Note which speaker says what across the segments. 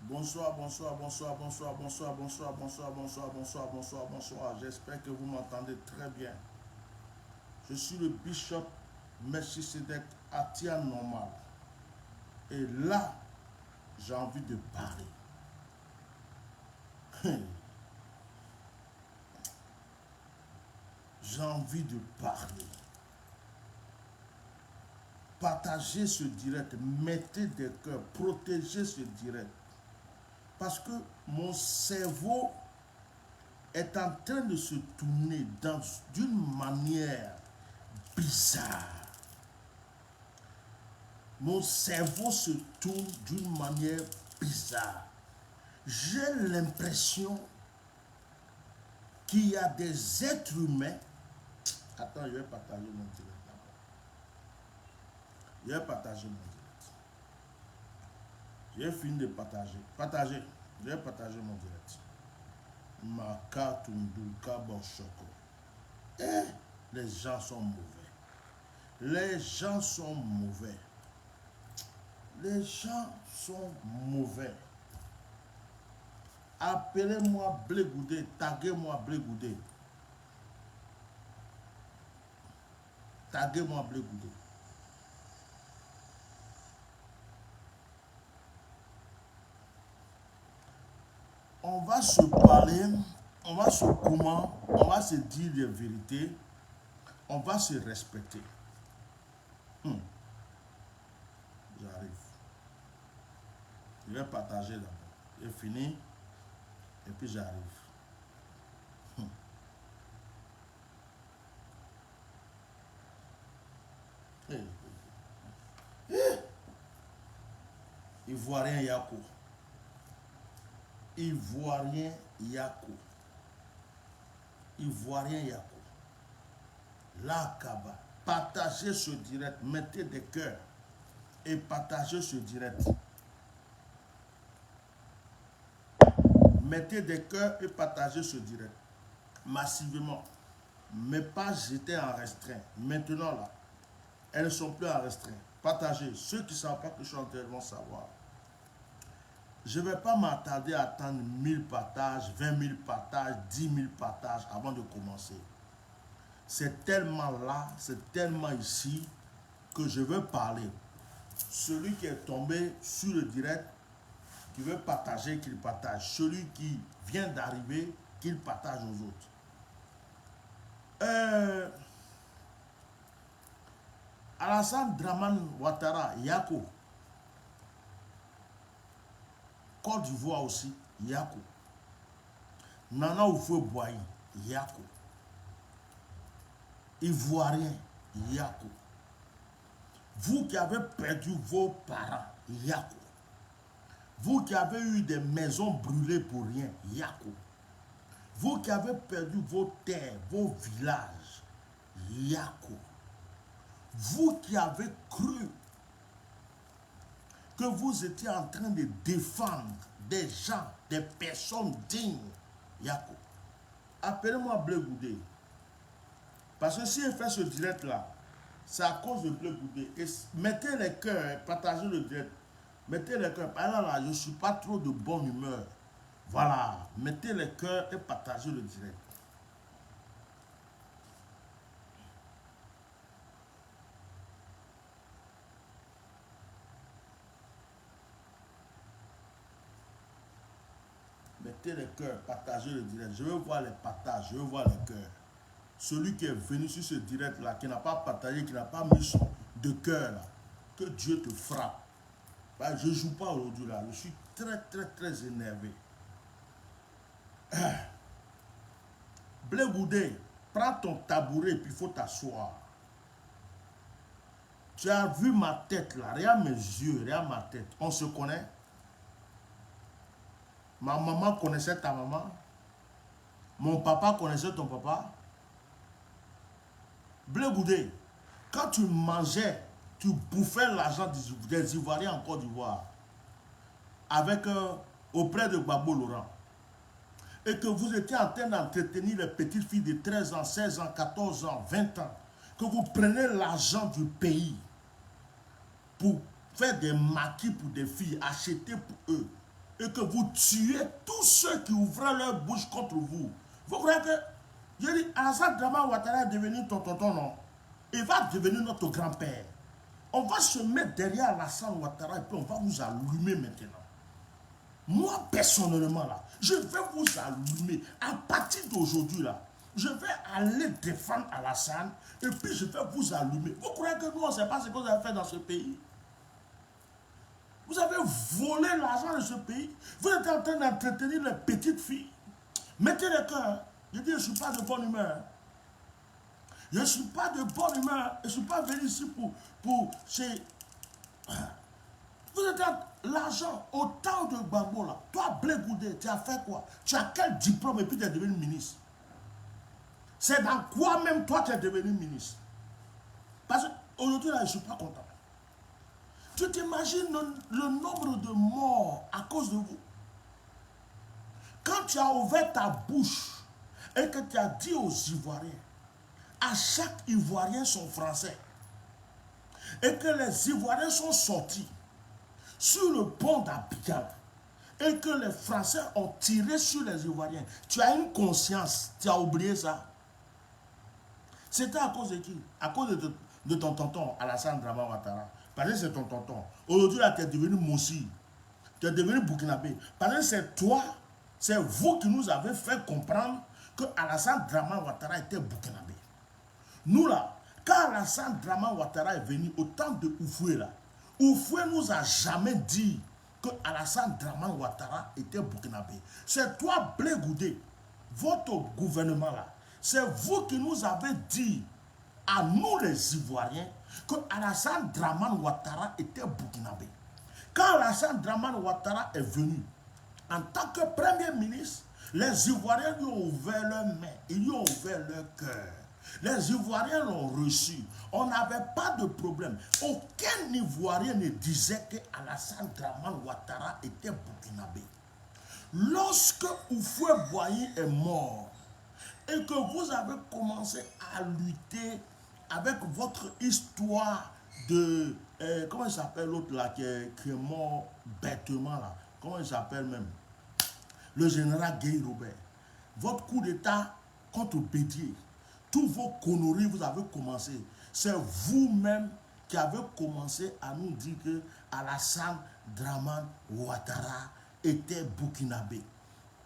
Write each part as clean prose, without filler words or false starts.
Speaker 1: Bonsoir, bonsoir, bonsoir, bonsoir, bonsoir, bonsoir, bonsoir, bonsoir, bonsoir, bonsoir, bonsoir. J'espère que vous m'entendez très bien. Je suis le bishop Melchisedec Atia Normal. Et là, j'ai envie de parler. J'ai envie de parler. Partagez ce direct, mettez des cœurs, protégez ce direct. Parce que mon cerveau est en train de se tourner d'une manière bizarre. Mon cerveau se tourne d'une manière bizarre. J'ai l'impression qu'il y a des êtres humains. Attends, je vais partager mon direct d'abord. Je vais partager mon direct. J'ai fini de partager. Partager. Je vais partager mon direct. Makatunduka Boshoko. Et les gens sont mauvais. Les gens sont mauvais. Les gens sont mauvais. Appelez-moi Blégoudé, taguez-moi Blégoudé. Taguez-moi Blégoudé. On va se parler, on va se comment, on va se dire les vérités, on va se respecter. J'arrive. Je vais partager d'abord. J'ai fini et puis j'arrive. Ivoirien Yako. Ivoirien Yako. Ivoirien Yako. La Kaba. Partagez ce direct. Mettez des cœurs. Et partagez ce direct. Mettez des cœurs et partagez ce direct. Massivement. Mes pages étaient en restreint. Maintenant là, elles ne sont plus en restreint. Partagez. Ceux qui ne savent pas que je suis en train vont savoir. Je ne vais pas m'attarder à attendre 1000 partages, 20 000 partages, 10 000 partages avant de commencer. C'est tellement là, c'est tellement ici que je veux parler. Celui qui est tombé sur le direct, qui veut partager, qu'il partage. Celui qui vient d'arriver, qu'il partage aux autres. Alassane Dramane Ouattara, Yako. Côte d'Ivoire aussi, Yako. Nana Oufou Boaï, Yako. Ivoirien, Yako. Vous qui avez perdu vos parents, Yako. Vous qui avez eu des maisons brûlées pour rien, Yako. Vous qui avez perdu vos terres, vos villages, Yako. Vous qui avez cru que vous étiez en train de défendre des gens, des personnes dignes, Yako. Appelez-moi Blégoudé. Parce que si elle fait ce direct-là, c'est à cause de Blégoudé. Et mettez les cœurs, partagez le direct. Mettez les cœurs. Par là, je ne suis pas trop de bonne humeur. Voilà. Mettez les cœurs et partagez le direct. Mettez les cœurs, partagez le direct. Je veux voir les partages, je veux voir les cœurs. Celui qui est venu sur ce direct-là, qui n'a pas partagé, qui n'a pas mis son de cœur là, que Dieu te frappe. Ben, je ne joue pas aujourd'hui là, je suis très très très énervé. Blégoudé, prends ton tabouret et puis il faut t'asseoir. Tu as vu ma tête là, regarde mes yeux, regarde ma tête. On se connaît. Ma maman connaissait ta maman. Mon papa connaissait ton papa. Blégoudé, quand tu mangeais, tu bouffais l'argent des Ivoiriens en Côte d'Ivoire avec auprès de Gbagbo Laurent. Et que vous étiez en train d'entretenir les petites filles de 13 ans, 16 ans, 14 ans, 20 ans. Que vous prenez l'argent du pays pour faire des maquis pour des filles, acheter pour eux. et que vous tuez tous ceux qui ouvrent leur bouche contre vous. Vous croyez que, je dis, Alassane Dramane Ouattara est devenu ton tonton, non? Il va devenir notre grand-père. On va se mettre derrière Alassane Ouattara et puis on va vous allumer maintenant. Moi, personnellement, là, je vais vous allumer. À partir d'aujourd'hui, là, je vais aller défendre Alassane et puis je vais vous allumer. Vous croyez que nous, on ne sait pas ce que vous avez fait dans ce pays? Vous avez volé l'argent de ce pays. Vous êtes en train d'entretenir les petites filles. Mettez le cœur. Je dis, je ne suis pas de bonne humeur. Je ne suis pas de bonne humeur. Je ne suis pas venu ici pour chez... Vous êtes dans l'argent au temps de Gbagbo là. Toi, Blé Goudé, tu as fait quoi? Tu as quel diplôme et puis tu es devenu ministre? C'est dans quoi même toi tu es devenu ministre? Parce qu'aujourd'hui là, je ne suis pas content. Tu t'imagines le nombre de morts à cause de vous? Quand tu as ouvert ta bouche et que tu as dit aux Ivoiriens, à chaque Ivoirien sont français, et que les Ivoiriens sont sortis sur le pont d'Abidjan, et que les Français ont tiré sur les Ivoiriens, tu as une conscience, tu as oublié ça. C'était à cause de qui? À cause de ton tonton Alassane Dramane Ouattara. Parce que c'est ton tonton. Aujourd'hui, là, tu es devenu Moussi. Tu es devenu Burkinabé. Parce que c'est toi, c'est vous qui nous avez fait comprendre que Alassane Dramane Ouattara était Burkinabé. Nous, là, quand Alassane Dramane Ouattara est venu au temps de Oufoué, là, Oufoué nous a jamais dit que Alassane Dramane Ouattara était Burkinabé. C'est toi, Blé Goudé, votre gouvernement, là, c'est vous qui nous avez dit, à nous les Ivoiriens, que Alassane Dramane Ouattara était Burkinabé. Quand Alassane Dramane Ouattara est venu, en tant que Premier ministre, les Ivoiriens lui ont ouvert leurs mains, ils lui ont ouvert leur cœur. Les Ivoiriens l'ont reçu. On n'avait pas de problème. Aucun Ivoirien ne disait que Alassane Dramane Ouattara était Burkinabé. Lorsque Houphouët-Boigny est mort, et que vous avez commencé à lutter avec votre histoire de... comment il s'appelle l'autre là qui est mort bêtement là? Comment il s'appelle même? Le général Guy Robert. Votre coup d'état contre Bédier. Tous vos conneries, vous avez commencé. C'est vous-même qui avez commencé à nous dire que Alassane Dramane Ouattara était burkinabé.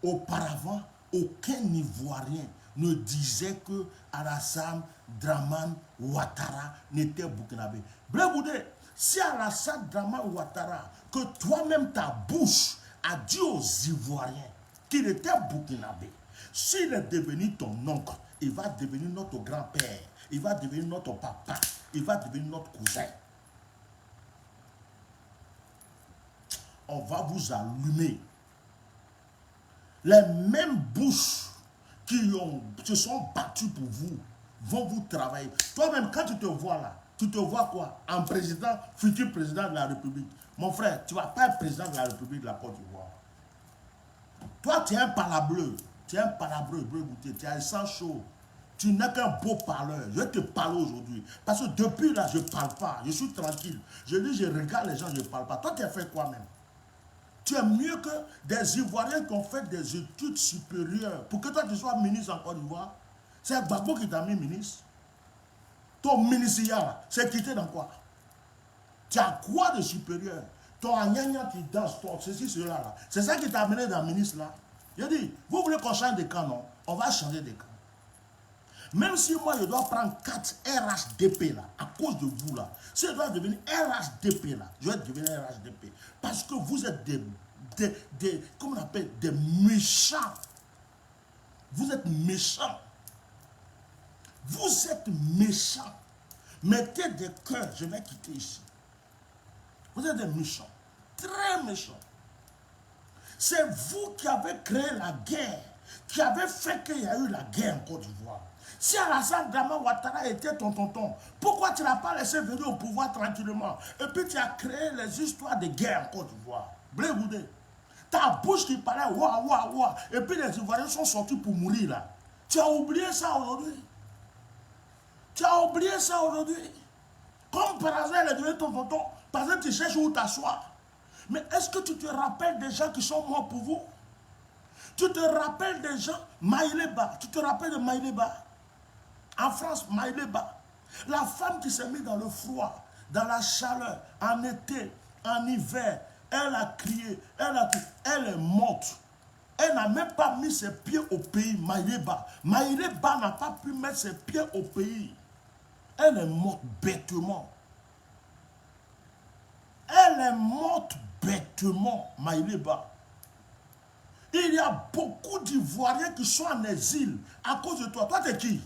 Speaker 1: Auparavant, aucun Ivoirien ne disait que Alassane Dramane Ouattara n'était burkinabé. Blé Goudé, si Alassane Dramane Ouattara, que toi-même ta bouche a dit aux Ivoiriens qu'il était burkinabé, s'il est devenu ton oncle, il va devenir notre grand-père, il va devenir notre papa, il va devenir notre cousin. On va vous allumer. Les mêmes bouches qui se sont battues pour vous vont vous travailler. Toi-même, quand tu te vois là, tu te vois quoi? En président, futur président de la République. Mon frère, tu ne vas pas être président de la République de la Côte d'Ivoire. Toi, tu es un palableu. Tu es un palabreux, tu as un sang chaud. Tu n'es qu'un beau parleur. Je vais te parler aujourd'hui. Parce que depuis là, je ne parle pas. Je suis tranquille. Je dis, je regarde les gens, je ne parle pas. Toi, tu as fait quoi même? Tu es mieux que des Ivoiriens qui ont fait des études supérieures. Pour que toi, tu sois ministre en Côte d'Ivoire, c'est Gbagbo qui t'a mis ministre. Ton ministère, c'est quitté dans quoi? Tu as quoi de supérieur? Ton agnagna qui danse, ton ceci, cela là. C'est ça qui t'a amené dans le ministre là. Je dis, vous voulez qu'on change de camp, non? On va changer de camp. Même si moi je dois prendre 4 RHDP là, à cause de vous là, si je dois devenir RHDP là, je vais devenir RHDP. Parce que vous êtes comment on appelle, des méchants. Vous êtes méchants. Vous êtes méchants. Mettez des cœurs, je vais quitter ici. Vous êtes des méchants. Très méchants. C'est vous qui avez créé la guerre, qui avez fait qu'il y a eu la guerre en Côte d'Ivoire. Si Alassane Dramane Ouattara était ton tonton, pourquoi tu n'as pas laissé venir au pouvoir tranquillement? Et puis tu as créé les histoires de guerre en Côte d'Ivoire. Blé Goudé, ta bouche qui parlait ouah, ouah, ouah, et puis les Ivoiriens sont sortis pour mourir là. Tu as oublié ça aujourd'hui? Tu as oublié ça aujourd'hui? Comme par hasard, elle est devenue ton tonton, parce que tu cherches où t'asseoir. Mais est-ce que tu te rappelles des gens qui sont morts pour vous? Tu te rappelles des gens, Maïleba, tu te rappelles de Maïleba? En France, Maïleba, la femme qui s'est mise dans le froid, dans la chaleur, en été, en hiver, elle a crié, elle est morte. Elle n'a même pas mis ses pieds au pays, Maïleba. Maïleba n'a pas pu mettre ses pieds au pays. Elle est morte bêtement. Elle est morte bêtement, Maïleba. Il y a beaucoup d'Ivoiriens qui sont en exil à cause de toi. Toi, t'es qui?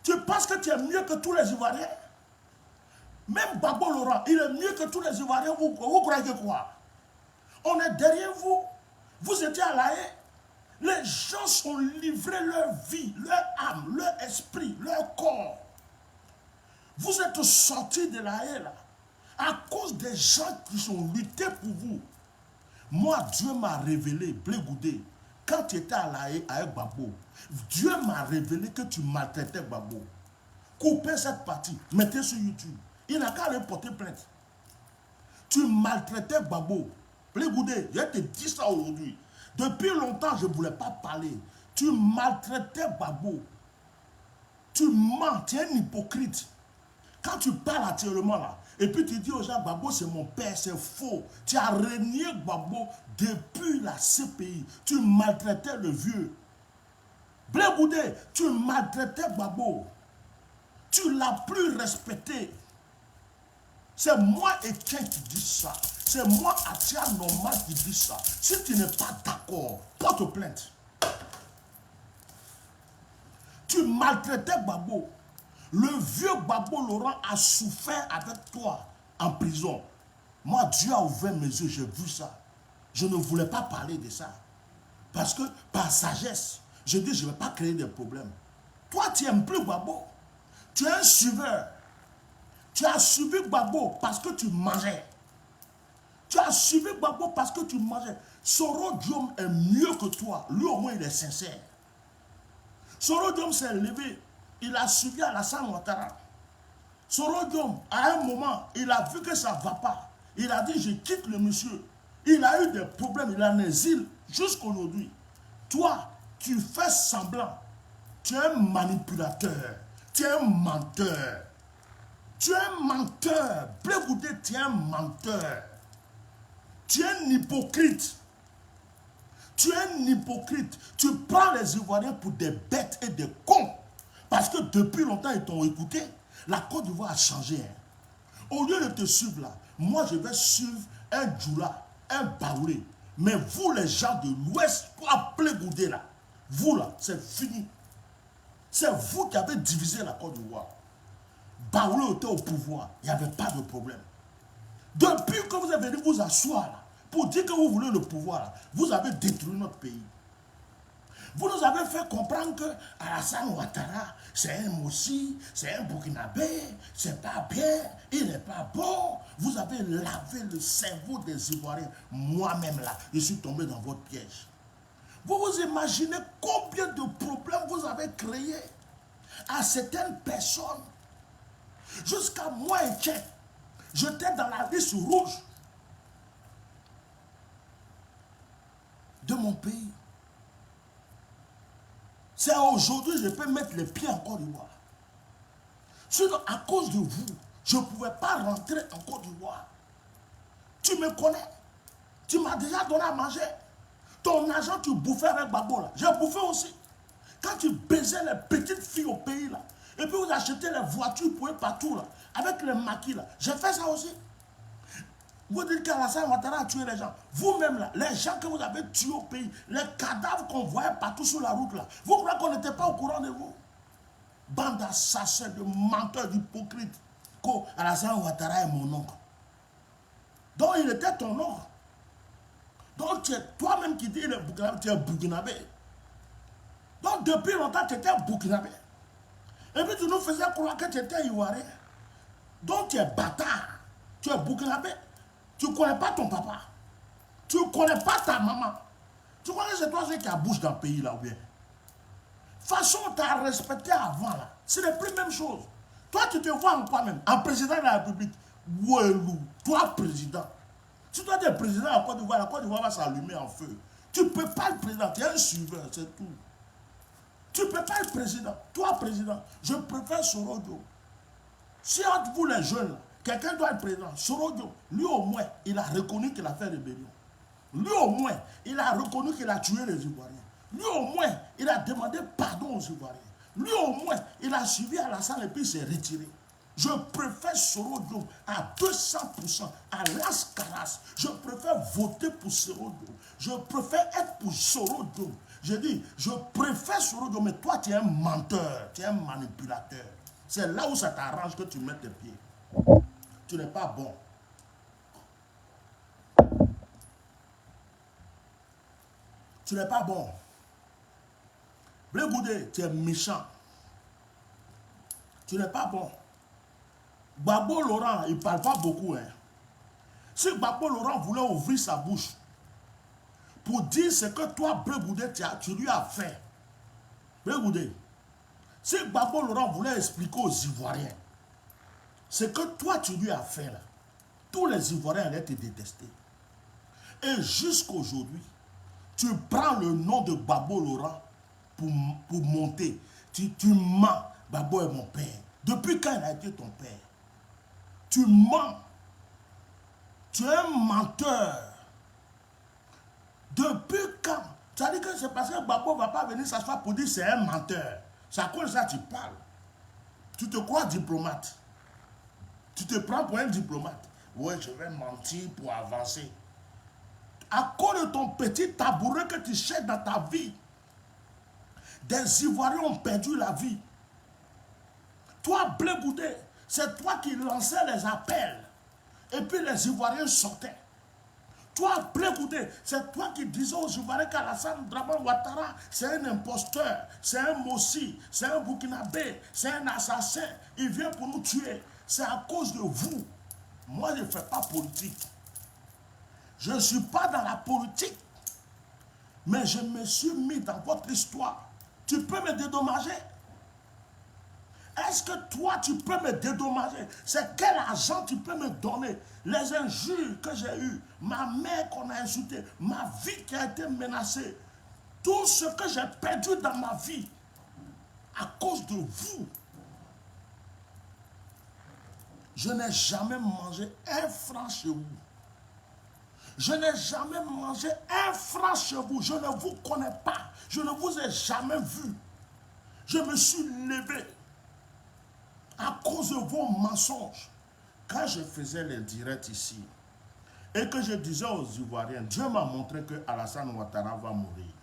Speaker 1: Tu penses que tu es mieux que tous les Ivoiriens? Même Babo Laurent, il est mieux que tous les Ivoiriens. Vous croyez quoi? On est derrière vous. Vous étiez à La Haye. Les gens sont livrés leur vie, leur âme, leur esprit, leur corps. Vous êtes sortis de La Haye là, à cause des gens qui ont lutté pour vous. Moi, Dieu m'a révélé, Blé Goudé, quand tu étais à La Haye avec Babo, Dieu m'a révélé que tu maltraitais Babo. Coupez cette partie, mettez sur YouTube. Il n'a qu'à aller porter plainte. Tu maltraitais Babo. Blé Goudé, je te dis ça aujourd'hui. Depuis longtemps, je ne voulais pas parler. Tu maltraitais Babo. Tu mens, tu es un hypocrite. Quand tu parles actuellement là, et puis tu dis aux gens, Babo c'est mon père, c'est faux. Tu as renié Babo depuis la CPI. Tu maltraitais le vieux. Blé Goudé, tu maltraitais Babo. Tu ne l'as plus respecté. C'est moi Etienne qui dis ça. C'est moi Atia Normal qui dis ça. Si tu n'es pas d'accord, porte plainte. Tu maltraitais Babo. Le vieux Babo Laurent a souffert avec toi en prison. Moi, Dieu a ouvert mes yeux, j'ai vu ça. Je ne voulais pas parler de ça. Parce que par sagesse, je dis, je ne vais pas créer des problèmes. Toi, tu n'aimes plus Babo. Tu es un suiveur. Tu as suivi Babo parce que tu mangeais. Tu as suivi Babo parce que tu mangeais. Soro Diom est mieux que toi. Lui, au moins, il est sincère. Soro Diom s'est levé. Il a suivi Alassane Ouattara. Soro Diom, à un moment, il a vu que ça ne va pas. Il a dit, je quitte le monsieur. Il a eu des problèmes. Il est en exil jusqu'aujourd'hui. Toi, tu fais semblant. Tu es un manipulateur. Tu es un menteur. Tu es un menteur. Blé Goudé, tu es un menteur. Tu es un hypocrite. Tu es un hypocrite. Tu prends les Ivoiriens pour des bêtes et des cons. Parce que depuis longtemps, ils t'ont écouté. La Côte d'Ivoire a changé. Hein. Au lieu de te suivre là, moi je vais suivre un Djoula, un Baoulé. Mais vous les gens de l'Ouest, toi Blé Goudé là, vous là, c'est fini. C'est vous qui avez divisé la Côte d'Ivoire. Baoulé était au pouvoir, il n'y avait pas de problème. Depuis que vous êtes venu vous asseoir là, pour dire que vous voulez le pouvoir là, vous avez détruit notre pays. Vous nous avez fait comprendre que Alassane Ouattara, c'est un Moussi, c'est un Burkinabé, c'est pas bien, il n'est pas bon. Vous avez lavé le cerveau des Ivoiriens. Moi-même là, je suis tombé dans votre piège. Vous vous imaginez combien de problèmes vous avez créés à certaines personnes. Jusqu'à moi et Tchèque, j'étais dans la liste rouge de mon pays. C'est aujourd'hui que je peux mettre les pieds en Côte d'Ivoire. Sinon, à cause de vous, je ne pouvais pas rentrer en Côte d'Ivoire. Tu me connais. Tu m'as déjà donné à manger. Ton argent, tu bouffais avec Babo là. J'ai bouffé aussi. Quand tu baisais les petites filles au pays là, et puis vous achetez les voitures pour être partout là, avec les maquis là, j'ai fait ça aussi. Vous dites qu'Alassane Ouattara a tué les gens. Vous-même là, les gens que vous avez tués au pays, les cadavres qu'on voyait partout sur la route là, vous croyez qu'on n'était pas au courant de vous? Bande d'assassins, de menteurs, d'hypocrites. Alassane Ouattara est mon oncle. Donc il était ton oncle. Donc tu es toi-même qui dis qu'il est Burkinabé, tu es Burkinabé. Donc depuis longtemps tu étais Burkinabé. Et puis tu nous faisais croire que tu étais Ivoirien. Donc tu es bâtard. Tu es Burkinabé. Tu ne connais pas ton papa. Tu ne connais pas ta maman. Tu connais que c'est toi qui a bouche dans le pays là ou bien. Façon tu as respecté avant là. C'est la plus même chose. Toi tu te vois en quoi même? En président de la République. Ouelou, toi président. Si toi tu es président à Côte d'Ivoire, la Côte d'Ivoire va s'allumer en feu. Tu ne peux pas être président, tu es un suiveur, c'est tout. Tu ne peux pas être président. Toi, président, je préfère Sorojo. Si entre vous les jeunes, quelqu'un doit être président, Sorojo, lui au moins, il a reconnu qu'il a fait rébellion. Lui au moins, il a reconnu qu'il a tué les Ivoiriens. Lui au moins, il a demandé pardon aux Ivoiriens. Lui au moins, il a suivi Alassane et puis s'est retiré. Je préfère Sorojo à 200%, à Las Caras. Je préfère voter pour Sorojo. Je préfère être pour Sorojo. Je dis, je préfère Sorojo, mais toi tu es un menteur, tu es un manipulateur. C'est là où ça t'arrange que tu mets tes pieds. Tu n'es pas bon. Tu n'es pas bon. Blé Goudé, tu es méchant. Tu n'es pas bon. Gbagbo Laurent, il ne parle pas beaucoup. Hein. Si Gbagbo Laurent voulait ouvrir sa bouche pour dire ce que toi, Blé Goudé, tu lui as fait. Blé Goudé, si Gbagbo Laurent voulait expliquer aux Ivoiriens ce que toi, tu lui as fait là, tous les Ivoiriens allaient te détester. Et jusqu'aujourd'hui, tu prends le nom de Gbagbo Laurent pour monter. Tu mens. Gbagbo est mon père. Depuis quand il a été ton père? Tu mens. Tu es un menteur. Depuis quand? Ça dit que c'est parce que Gbagbo ne va pas venir s'asseoir pour dire c'est un menteur. C'est à cause de ça que tu parles. Tu te crois diplomate. Tu te prends pour un diplomate. Ouais, je vais mentir pour avancer. À cause de ton petit tabouret que tu cherches dans ta vie, des Ivoiriens ont perdu la vie. Toi, Blé Goudé, c'est toi qui lançais les appels. Et puis les Ivoiriens sortaient. Toi, Blé Goudé, c'est toi qui disais aux Ivoiriens qu'Alassane Dramane Ouattara, c'est un imposteur, c'est un Mossi, c'est un Burkinabé, c'est un assassin. Il vient pour nous tuer. C'est à cause de vous. Moi, je ne fais pas politique. Je ne suis pas dans la politique. Mais je me suis mis dans votre histoire. Tu peux me dédommager? Est-ce que toi, tu peux me dédommager? C'est quel argent tu peux me donner? Les injures que j'ai eues, ma mère qu'on a insultée, ma vie qui a été menacée, tout ce que j'ai perdu dans ma vie, à cause de vous. Je n'ai jamais mangé un franc chez vous. Je n'ai jamais mangé un franc chez vous. Je ne vous connais pas. Je ne vous ai jamais vu. Je me suis levé à cause de vos mensonges. Quand je faisais les directs ici et que je disais aux Ivoiriens, Dieu m'a montré que Alassane Ouattara va mourir.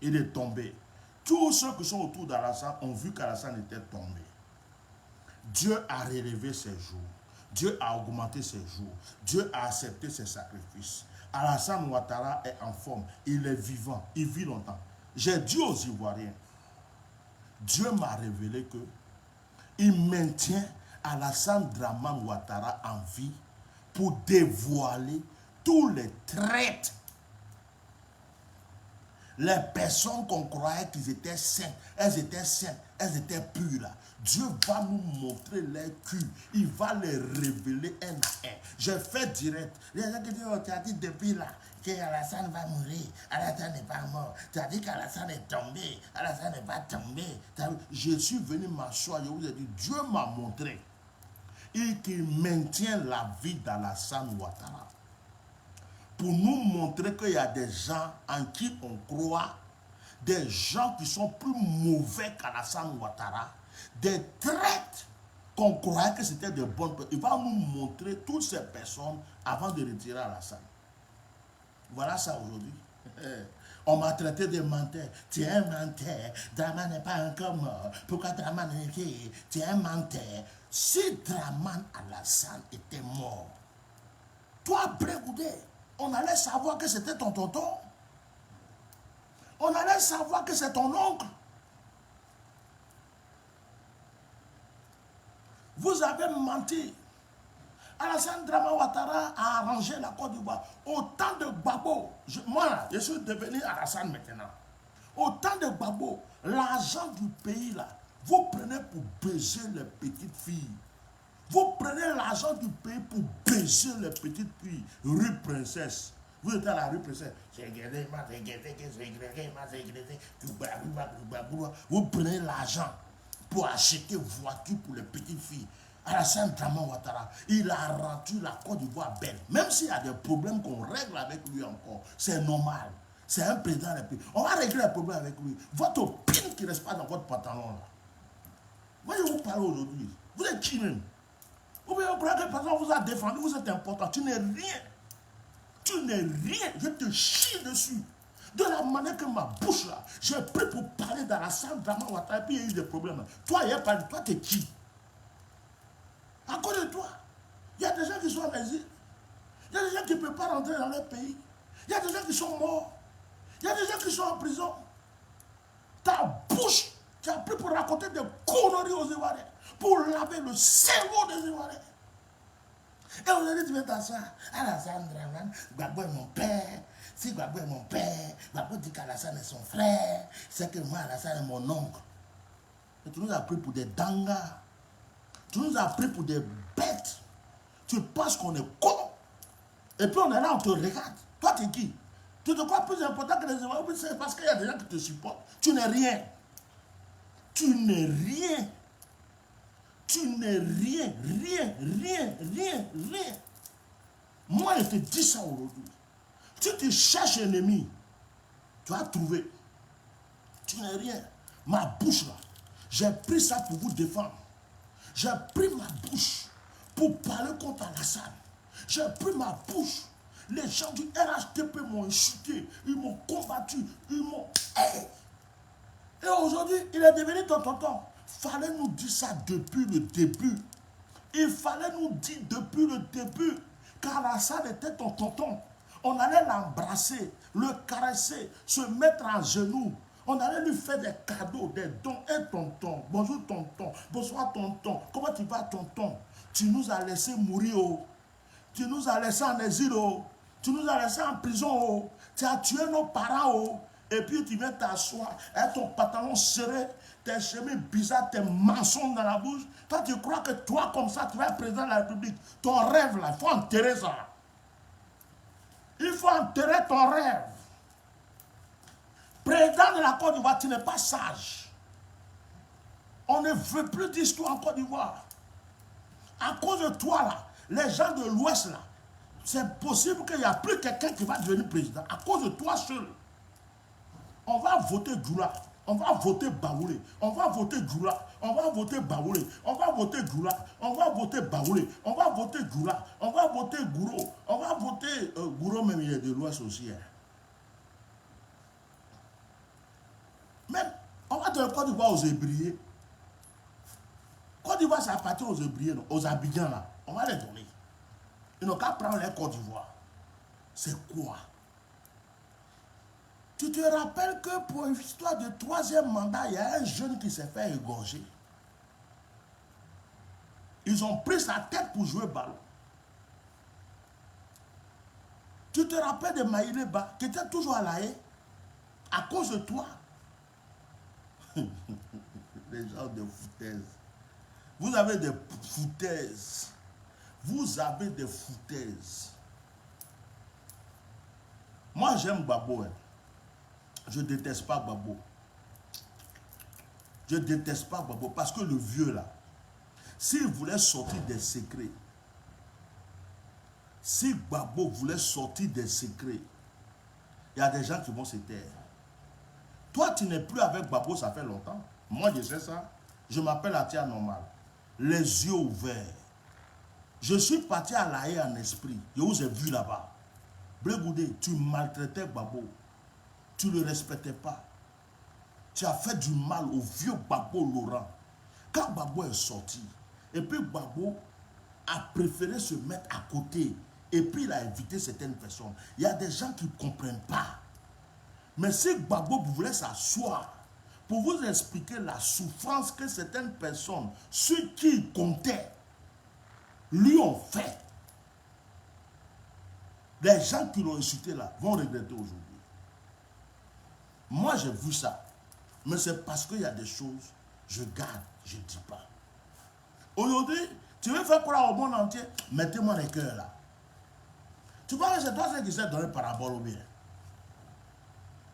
Speaker 1: Il est tombé. Tous ceux qui sont autour d'Alassane ont vu qu'Alassane était tombé. Dieu a relevé ses jours. Dieu a augmenté ses jours. Dieu a accepté ses sacrifices. Alassane Ouattara est en forme. Il est vivant. Il vit longtemps. J'ai dit aux Ivoiriens, Dieu m'a révélé que il maintient Alassane Dramane Ouattara en vie pour dévoiler tous les traîtres. Les personnes qu'on croyait qu'ils étaient saints, elles étaient saintes, elles étaient pures là. Dieu va nous montrer les culs. Il va les révéler un à un. Je fais direct. Les gens qui disent, oh, tu as dit depuis là qu'Alassane va mourir. Alassane n'est pas mort. Tu as dit qu'Alassane est tombé. Alassane n'est pas tombé. Je suis venu m'asseoir. Je vous ai dit, Dieu m'a montré. Et qu'il maintient la vie d'Alassane Ouattara. Pour nous montrer qu'il y a des gens en qui on croit, des gens qui sont plus mauvais qu'Alassane Ouattara, des traîtres qu'on croyait que c'était de bonnes personnes. Il va nous montrer toutes ces personnes avant de retirer Alassane. Voilà ça aujourd'hui. On m'a traité de menteur. Tu es un menteur. Dramane n'est pas encore mort. Pourquoi Dramane est qui? Tu es un menteur. Si Dramane Alassane était mort, toi, Blé Goudé, on allait savoir que c'était ton tonton. On allait savoir que c'est ton oncle. Vous avez menti. Alassane Dramane Ouattara a arrangé la Côte d'Ivoire. Au temps de Gbagbo, moi, je suis devenu Alassane maintenant. Au temps de Gbagbo, l'argent du pays, là, vous prenez pour baiser les petites filles. Vous prenez l'argent du pays pour baiser les petites filles. Rue Princesse. Vous êtes à la rue Princesse. Vous prenez l'argent pour acheter voiture pour les petites filles. Alassane Dramane Ouattara, il a rendu la Côte d'Ivoire belle. Même s'il y a des problèmes qu'on règle avec lui encore, c'est normal. C'est un président de la pays. On va régler les problèmes avec lui. Votre pin qui ne reste pas dans votre pantalon là. Moi je vous parle aujourd'hui. Vous êtes qui même? Vous pouvez croire que personne vous a défendu, vous êtes important. Tu n'es rien. Tu n'es rien. Je te chie dessus. De la manière que ma bouche là, j'ai pris pour parler d'Alassane Dramane Ouattara et puis il y a eu des problèmes. Toi, il n'y a pas de toi, t'es qui? À cause de toi, il y a des gens qui sont en exil. Il y a des gens qui ne peuvent pas rentrer dans leur pays. Il y a des gens qui sont morts. Il y a des gens qui sont en prison. Ta bouche, tu as pris pour raconter des conneries aux Ivoiriens, pour laver le cerveau des Ivoiriens. Et aujourd'hui, tu veux t'asseoir. Alassane Dramane, Gbagbo est mon père. Si Gbagbo est mon père, Gbagbo dit qu'Alassane est son frère. C'est que moi, Alassane est mon oncle. Et tu nous as pris pour des dangas. Tu nous as pris pour des bêtes. Tu penses qu'on est con. Et puis on est là, on te regarde. Toi, tu es qui? Tu te crois plus important que les Ivoiriens? C'est parce qu'il y a des gens qui te supportent. Tu n'es rien. Tu n'es rien. Tu n'es rien, rien. Moi, je te dis ça aujourd'hui. Si tu cherches ennemi, tu as trouvé. Tu n'es rien. Ma bouche là, j'ai pris ça pour vous défendre. J'ai pris ma bouche pour parler contre Alassane. J'ai pris ma bouche. Les gens du RHDP m'ont insulté, ils m'ont combattu, ils m'ont... Hey! Et aujourd'hui, il est devenu ton tonton. Fallait nous dire ça depuis le début. Il fallait nous dire depuis le début qu'Alassane était ton tonton. On allait l'embrasser, le caresser, se mettre à genoux. On allait lui faire des cadeaux, des dons. Et tonton, bonjour tonton, bonsoir tonton. Comment tu vas tonton? Tu nous as laissé mourir, oh. Tu nous as laissé en exil, oh. Tu nous as laissé en prison, oh. Tu as tué nos parents, oh. Et puis tu viens t'asseoir avec ton pantalon serré, tes chemises bizarres, tes mensonges dans la bouche. Toi, tu crois que toi, comme ça, tu vas être président de la République. Ton rêve, là, il faut enterrer ça. Il faut enterrer ton rêve. Président de la Côte d'Ivoire, tu n'es pas sage. On ne veut plus d'histoire en Côte d'Ivoire. À cause de toi, là, les gens de l'Ouest, là, c'est possible qu'il n'y a plus quelqu'un qui va devenir président. À cause de toi seul. On va voter Djoula, on va voter Baoulé, on va voter Djoula, on va voter Baoulé, on va voter Djoula, on va voter Baoulé, on va voter Djoula, on va voter Gouro, on va voter Gouro, même il est de l'Ouest aussi. Hein. Même, on va donner Côte d'Ivoire aux Ébriers. Côte d'Ivoire, ça appartient aux Ébriers, aux Abidjan là. On va les donner. Ils n'ont qu'à prendre les Côte d'Ivoire. C'est quoi? Tu te rappelles que pour une histoire de 3e mandat, il y a un jeune qui s'est fait égorger. Ils ont pris sa tête pour jouer ballon. Tu te rappelles de Maïlé Ba, qui était toujours à la haie, à cause de toi. Les gens de foutaises. Vous avez des foutaises. Vous avez des foutaises. Moi, j'aime Gbagbo. Hein. Je ne déteste pas Gbagbo. Je ne déteste pas Gbagbo parce que le vieux là, s'il voulait sortir des secrets, si Gbagbo voulait sortir des secrets, il y a des gens qui vont se taire. Toi, tu n'es plus avec Gbagbo, ça fait longtemps. Moi, je sais ça. Je m'appelle Atia Normal. Les yeux ouverts. Je suis parti à La Haye en esprit. Je vous ai vu là-bas. Blé Goudé, tu maltraitais Gbagbo. Tu ne le respectais pas. Tu as fait du mal au vieux Gbagbo Laurent. Quand Gbagbo est sorti, et puis Gbagbo a préféré se mettre à côté, et puis il a invité certaines personnes. Il y a des gens qui ne comprennent pas. Mais si Gbagbo voulait s'asseoir pour vous expliquer la souffrance que certaines personnes, ceux qui comptaient, lui ont fait, les gens qui l'ont insulté là vont regretter aujourd'hui. Moi, j'ai vu ça. Mais c'est parce qu'il y a des choses, je garde, je ne dis pas. Aujourd'hui, Tu veux faire croire au monde entier? Mettez-moi les cœurs là. Tu vois que c'est toi qui sais donner parabole ou bien?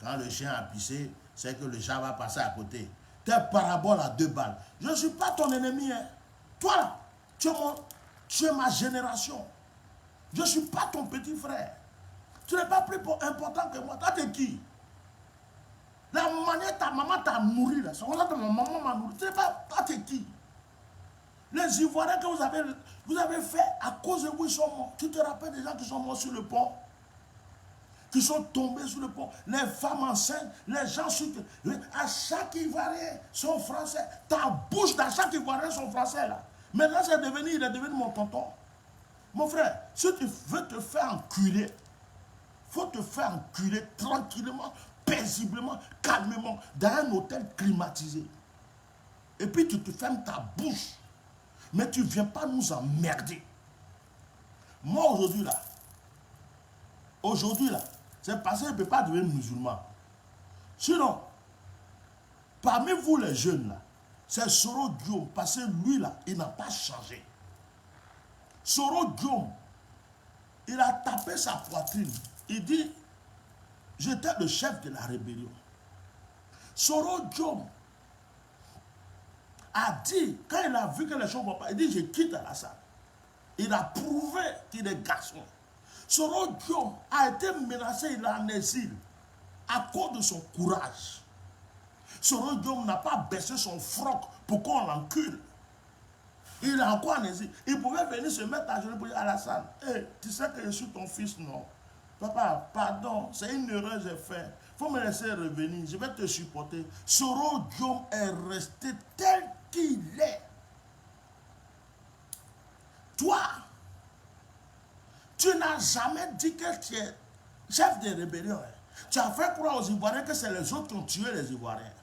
Speaker 1: Quand le chien a pissé, c'est que le chat va passer à côté. Tes paraboles à 2 balles. Je ne suis pas ton ennemi. Hein. Toi là, tu es ma génération. Je ne suis pas ton petit frère. Tu n'es pas plus important que moi. Toi, tu es qui? La manière ta maman t'a nourri, là, c'est comme ça que ma maman m'a nourri. Tu n'es pas, toi, tu es qui? Les Ivoiriens que vous avez fait, à cause de vous, ils sont morts. Tu te rappelles des gens qui sont morts sur le pont? Qui sont tombés sur le pont, les femmes enceintes, les gens à chaque Ivoirien sont français. Ta bouche dans chaque Ivoirien sont français là. Maintenant il est devenu mon tonton. Mon frère, si tu veux te faire enculer, il faut te faire enculer tranquillement, paisiblement, calmement, dans un hôtel climatisé. Et puis tu te fermes ta bouche. Mais tu ne viens pas nous emmerder. Moi aujourd'hui là, c'est parce que je ne peux pas devenir musulman. Sinon, parmi vous les jeunes là, c'est Soro Guillaume, parce que lui là, il n'a pas changé. Soro Guillaume, il a tapé sa poitrine. Il dit, j'étais le chef de la rébellion. Soro Guillaume a dit, quand il a vu que les choses ne vont pas, il dit, je quitte Alassane. Il a prouvé qu'il est garçon. Soro Guillaume a été menacé, il est en exil à cause de son courage. Soro Guillaume n'a pas baissé son froc pour qu'on l'encule. Il est encore en exil. Il pouvait venir se mettre à genoux pour dire à Alassane, hey, tu sais que je suis ton fils, non? Papa, pardon, c'est une erreur que j'ai faite. Il faut me laisser revenir, je vais te supporter. Soro Guillaume est resté tel qu'il est. Toi, tu n'as jamais dit que tu es chef de rébellion. Hein. Tu as fait croire aux Ivoiriens que c'est les autres qui ont tué les Ivoiriens.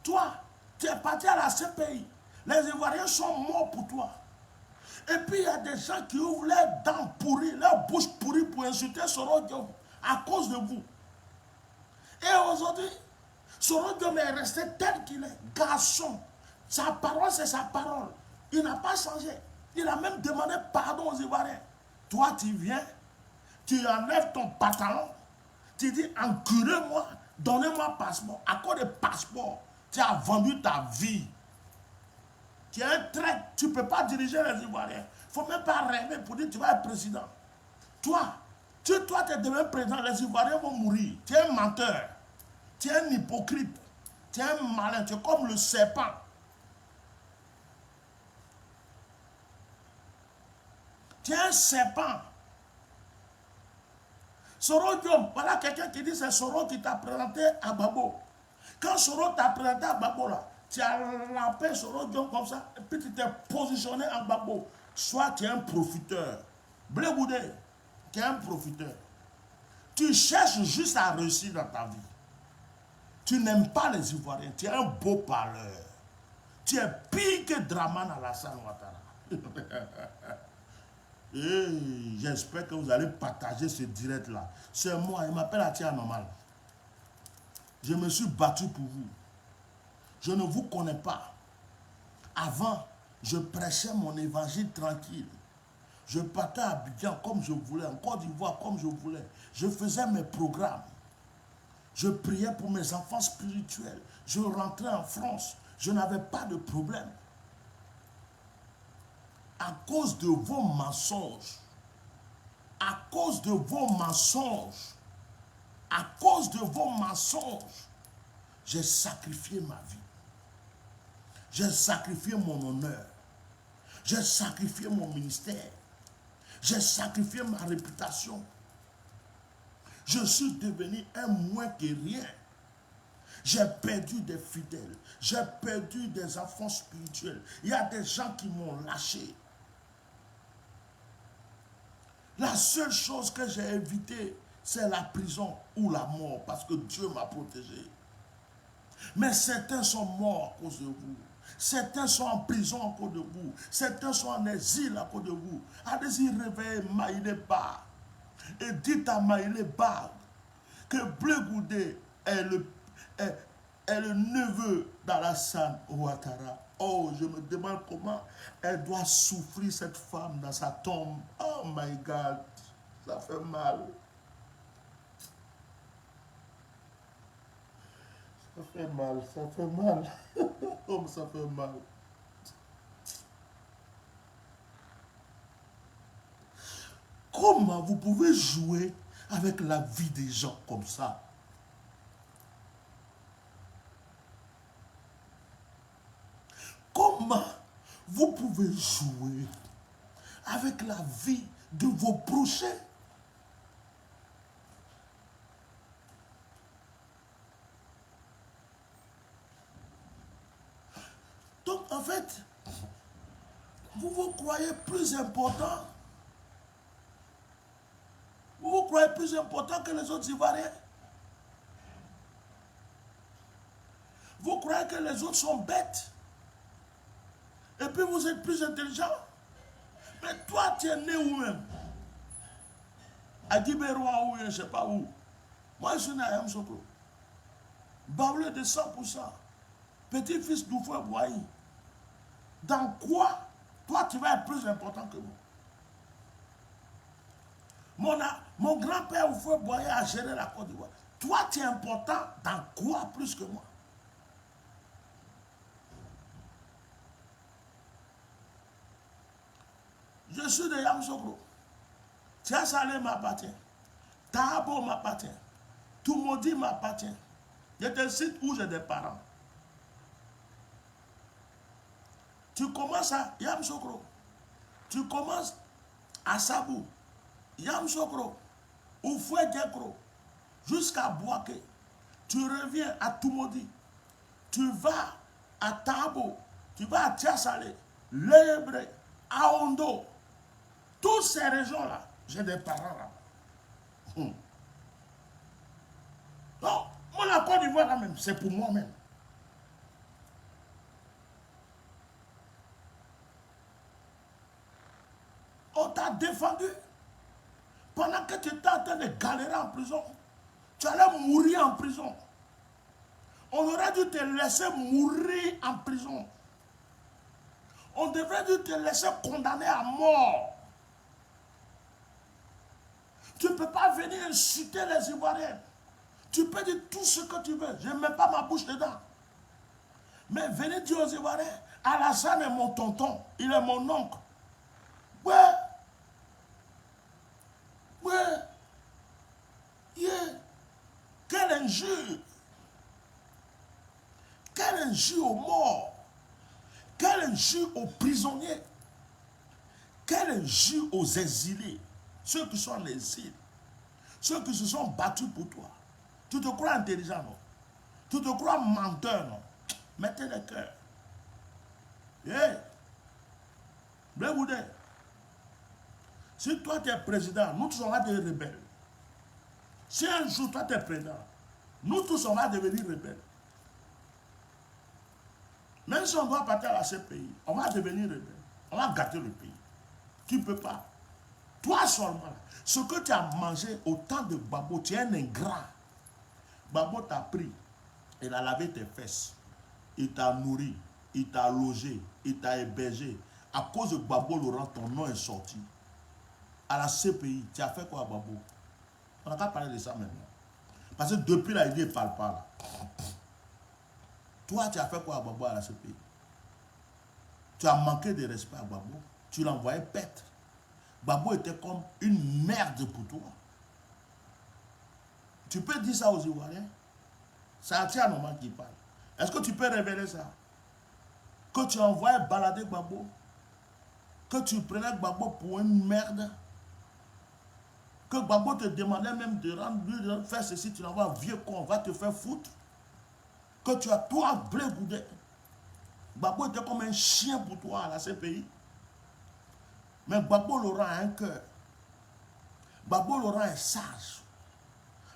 Speaker 1: Toi, tu es parti à la CPI. Les Ivoiriens sont morts pour toi. Et puis il y a des gens qui ouvrent leurs dents pourries, leurs bouches pourries pour insulter Soro Guillaume à cause de vous. Et aujourd'hui, Soro Guillaume est resté tel qu'il est, garçon. Sa parole, c'est sa parole. Il n'a pas changé. Il a même demandé pardon aux Ivoiriens. Toi, tu viens, tu enlèves ton pantalon, tu dis, enculez-moi, donnez-moi passeport. À cause de passeport, tu as vendu ta vie. Tu es un traître, tu ne peux pas diriger les Ivoiriens. Il ne faut même pas rêver pour dire que tu vas être président. Toi, tu es devenu président, les Ivoiriens vont mourir. Tu es un menteur, tu es un hypocrite, tu es un malin, tu es comme le serpent. Tu es un serpent. Soro Guillaume, voilà quelqu'un qui dit c'est Soro qui t'a présenté à Babo. Quand Soro t'a présenté à Babo là, tu as lampé Soro Guillaume comme ça, et puis tu t'es positionné en Babo. Soit tu es un profiteur. Blé Boudé, tu es un profiteur. Tu cherches juste à réussir dans ta vie. Tu n'aimes pas les Ivoiriens, tu es un beau parleur. Tu es pire que Dramane Alassane Ouattara. Et j'espère que vous allez partager ce direct-là. C'est moi, il m'appelle Atia Normal. Je me suis battu pour vous. Je ne vous connais pas. Avant, je prêchais mon évangile tranquille. Je partais à Abidjan comme je voulais, en Côte d'Ivoire comme je voulais. Je faisais mes programmes. Je priais pour mes enfants spirituels. Je rentrais en France. Je n'avais pas de problème. À cause de vos mensonges, à cause de vos mensonges, à cause de vos mensonges, j'ai sacrifié ma vie. J'ai sacrifié mon honneur. J'ai sacrifié mon ministère. J'ai sacrifié ma réputation. Je suis devenu un moins que rien. J'ai perdu des fidèles. J'ai perdu des enfants spirituels. Il y a des gens qui m'ont lâché. La seule chose que j'ai évitée, c'est la prison ou la mort, parce que Dieu m'a protégé. Mais certains sont morts à cause de vous. Certains sont en prison à cause de vous. Certains sont en exil à cause de vous. Allez-y réveiller Maïlé Ba. Et dites à Maïlé Ba que Blé Goudé est le neveu d'Alassane Ouattara. Oh, je me demande comment elle doit souffrir, cette femme, dans sa tombe. Oh my God, ça fait mal. Ça fait mal, ça fait mal. Oh, ça fait mal. Comment vous pouvez jouer avec la vie des gens comme ça? Comment vous pouvez jouer avec la vie de vos prochains? Donc, en fait, vous vous croyez plus important. Vous vous croyez plus important que les autres Ivoiriens. Vous croyez que les autres sont bêtes. Et puis vous êtes plus intelligent. Mais toi, tu es né où même? À Guibérois ou je ne sais pas où. Moi, je suis né à Yamsokro. Baoulé de 100%. Petit-fils d'Oufoué Boaï. Dans quoi, toi, tu vas être plus important que moi? Mon grand-père Oufoué Boaï a géré la Côte d'Ivoire. Toi, tu es important dans quoi plus que moi? Je suis de Yamsokro. Tiasalé m'appartient. Tahabo m'appartient. Toumoudi m'appartient. Il y a des sites où j'ai des parents. Tu commences à Yamsokro. Tu commences à Sabou, Yamsokro, Oufoué Diekro, jusqu'à Boaké. Tu reviens à Toumoudi. Tu vas à Tahabo. Tu vas à Tiasalé, Lébré, Aondo. Toutes ces régions-là, j'ai des parents là. Non, moi, la Côte d'Ivoire là même, c'est pour moi-même. On t'a défendu pendant que tu étais en train de galérer en prison. Tu allais mourir en prison. On aurait dû te laisser mourir en prison. On devrait dû te laisser condamner à mort. Tu ne peux pas venir insulter les Ivoiriens. Tu peux dire tout ce que tu veux. Je ne mets pas ma bouche dedans. Mais venez dire aux Ivoiriens, Alassane est mon tonton, il est mon oncle. Ouais. Ouais. Yeah. Quelle injure. Quelle injure aux morts. Quelle injure aux prisonniers. Quelle injure aux exilés. Ceux qui sont en exil. Ceux qui se sont battus pour toi. Tu te crois intelligent, non? Tu te crois menteur, non? Mettez le cœur. Hey! Blé-Boudé. Si toi tu es président, nous tous on va devenir rebelles. Si un jour toi tu es président, nous tous on va devenir rebelles. Même si on doit partir à ce pays, on va devenir rebelles. On va gâter le pays. Tu ne peux pas. Toi seulement, ce que tu as mangé au temps de Babo, tu es un ingrat. Babo t'a pris, il a lavé tes fesses, il t'a nourri, il t'a logé, il t'a hébergé. À cause de Babo Laurent, ton nom est sorti. À la CPI, tu as fait quoi à Babo? On n'a pas parlé de ça maintenant. Parce que depuis là, il ne parle pas là. Toi, tu as fait quoi à Babo à la CPI? Tu as manqué de respect à Babo. Tu l'as envoyé paître. Babo était comme une merde pour toi. Tu peux dire ça aux Ivoiriens? C'est Atia Norman qui parle. Est-ce que tu peux révéler ça? Que tu envoyais balader Babo? Que tu prenais Babo pour une merde? Que Babo te demandait même de rendre, faire ceci, tu l'envoies vieux con, on va te faire foutre? Que tu as toi Blé-Boudé. Babo était comme un chien pour toi à la CPI. Mais Babo Laurent a un cœur. Babo Laurent est sage.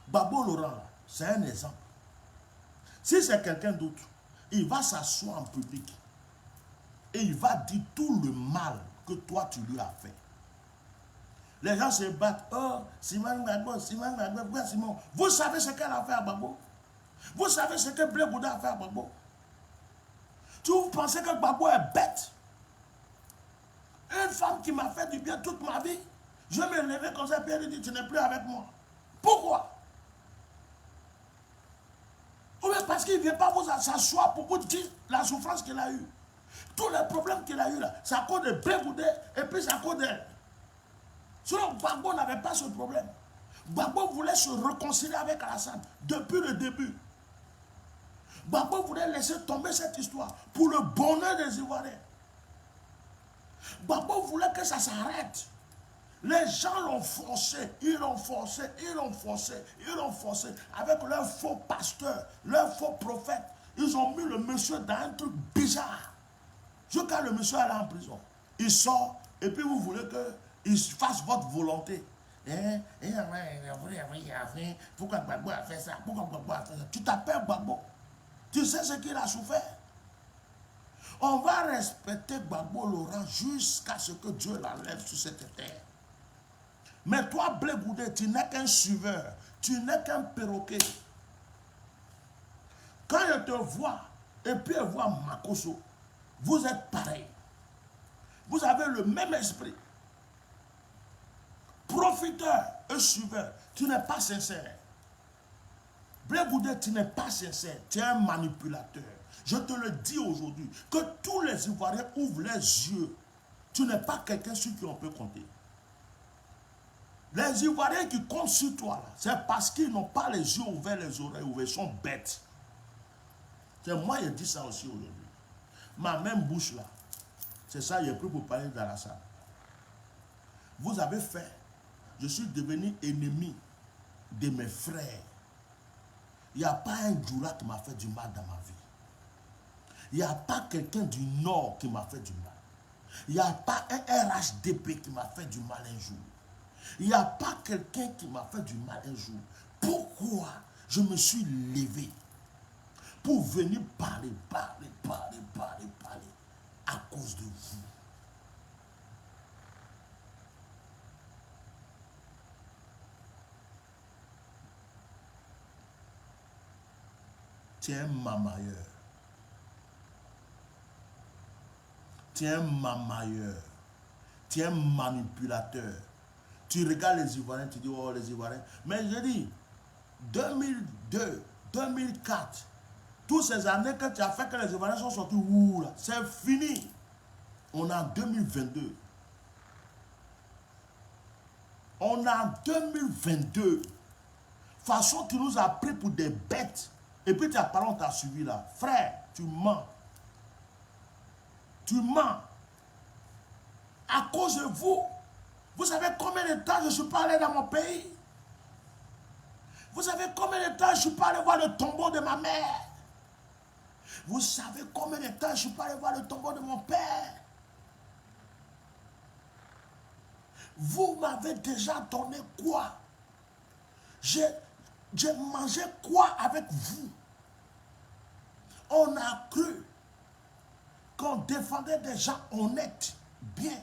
Speaker 1: Babo Laurent, c'est un exemple. Si c'est quelqu'un d'autre, il va s'asseoir en public et il va dire tout le mal que toi tu lui as fait. Les gens se battent. Oh, Simon Gbagbo, Simon Gbagbo, pourquoi Simon? Vous savez ce qu'elle a fait à Babo? Vous savez ce que Blé-Boudé a fait à Babo? Tu pensez que Gbagbo est bête? Une femme qui m'a fait du bien toute ma vie, je vais me lever comme ça, puis elle dit, tu n'es plus avec moi. Pourquoi? Ou bien parce qu'il ne vient pas vous s'asseoir pour vous dire la souffrance qu'il a eue. Tous les problèmes qu'il a eu là, c'est à cause de Blé et puis c'est à cause d'elle. Sinon, Gbagbo n'avait pas ce problème. Gbagbo voulait se réconcilier avec Alassane depuis le début. Gbagbo voulait laisser tomber cette histoire pour le bonheur des Ivoiriens. Gbagbo voulait que ça s'arrête. Les gens l'ont forcé, ils l'ont forcé, ils l'ont forcé, ils l'ont forcé avec leur faux pasteur, leur faux prophète. Ils ont mis le monsieur dans un truc bizarre. Jusqu'à le monsieur aller en prison. Il sort et puis vous voulez qu'il fasse votre volonté. Pourquoi Gbagbo a fait ça? Pourquoi Gbagbo a fait ça? Tu t'appelles Gbagbo. Tu sais ce qu'il a souffert. On va respecter Gbagbo Laurent jusqu'à ce que Dieu l'enlève sur cette terre. Mais toi, Blé Goudé, tu n'es qu'un suiveur. Tu n'es qu'un perroquet. Quand je te vois, et puis je vois Makosso, vous êtes pareil. Vous avez le même esprit. Profiteur et suiveur. Tu n'es pas sincère. Blé Goudé, tu n'es pas sincère. Tu es un manipulateur. Je te le dis aujourd'hui. Que tous les Ivoiriens ouvrent les yeux. Tu n'es pas quelqu'un sur qui on peut compter. Les Ivoiriens qui comptent sur toi, c'est parce qu'ils n'ont pas les yeux ouverts, les oreilles ouvertes. Ils sont bêtes. C'est moi qui dis ça aussi aujourd'hui. Ma même bouche là, c'est ça, j'ai pris pour parler d'Alassane. Vous avez fait, je suis devenu ennemi de mes frères. Il n'y a pas un Djoula qui m'a fait du mal dans ma vie. Il n'y a pas quelqu'un du Nord qui m'a fait du mal. Il n'y a pas un RHDP qui m'a fait du mal un jour. Il n'y a pas quelqu'un qui m'a fait du mal un jour. Pourquoi je me suis levé pour venir parler à cause de vous? Tu es un mamailleur. Tu es un mamailleur. Tu es un manipulateur. Tu regardes les Ivoiriens, tu dis, oh les Ivoiriens. Mais je dis, 2002, 2004, toutes ces années que tu as fait que les Ivoiriens sont sortis, c'est fini. On est en 2022. On est en 2022. Façon, tu nous as pris pour des bêtes. Et puis ta parole t'a suivi là. Frère, tu mens. Tu mens. À cause de vous. Vous savez combien de temps je suis pas allé dans mon pays? Vous savez combien de temps je suis pas allé voir le tombeau de ma mère? Vous savez combien de temps je suis pas allé voir le tombeau de mon père? Vous m'avez déjà donné quoi? J'ai mangé quoi avec vous? On a cru qu'on défendait des gens honnêtes, bien,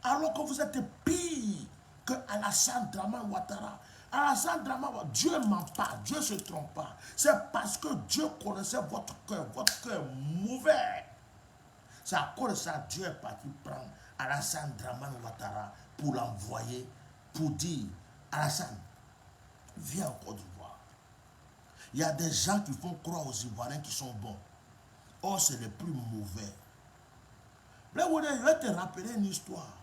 Speaker 1: alors que vous êtes pire que Alassane Dramane Ouattara. Alassane Dramane Ouattara, Dieu ne ment pas, Dieu ne se trompe pas. C'est parce que Dieu connaissait votre cœur mauvais. C'est à cause de ça que Dieu est parti prendre Alassane Dramane Ouattara pour l'envoyer, pour dire, Alassane, viens en Côte d'Ivoire. Il y a des gens qui font croire aux Ivoiriens qui sont bons. Or, c'est les plus mauvais. Là, je vais te rappeler une histoire.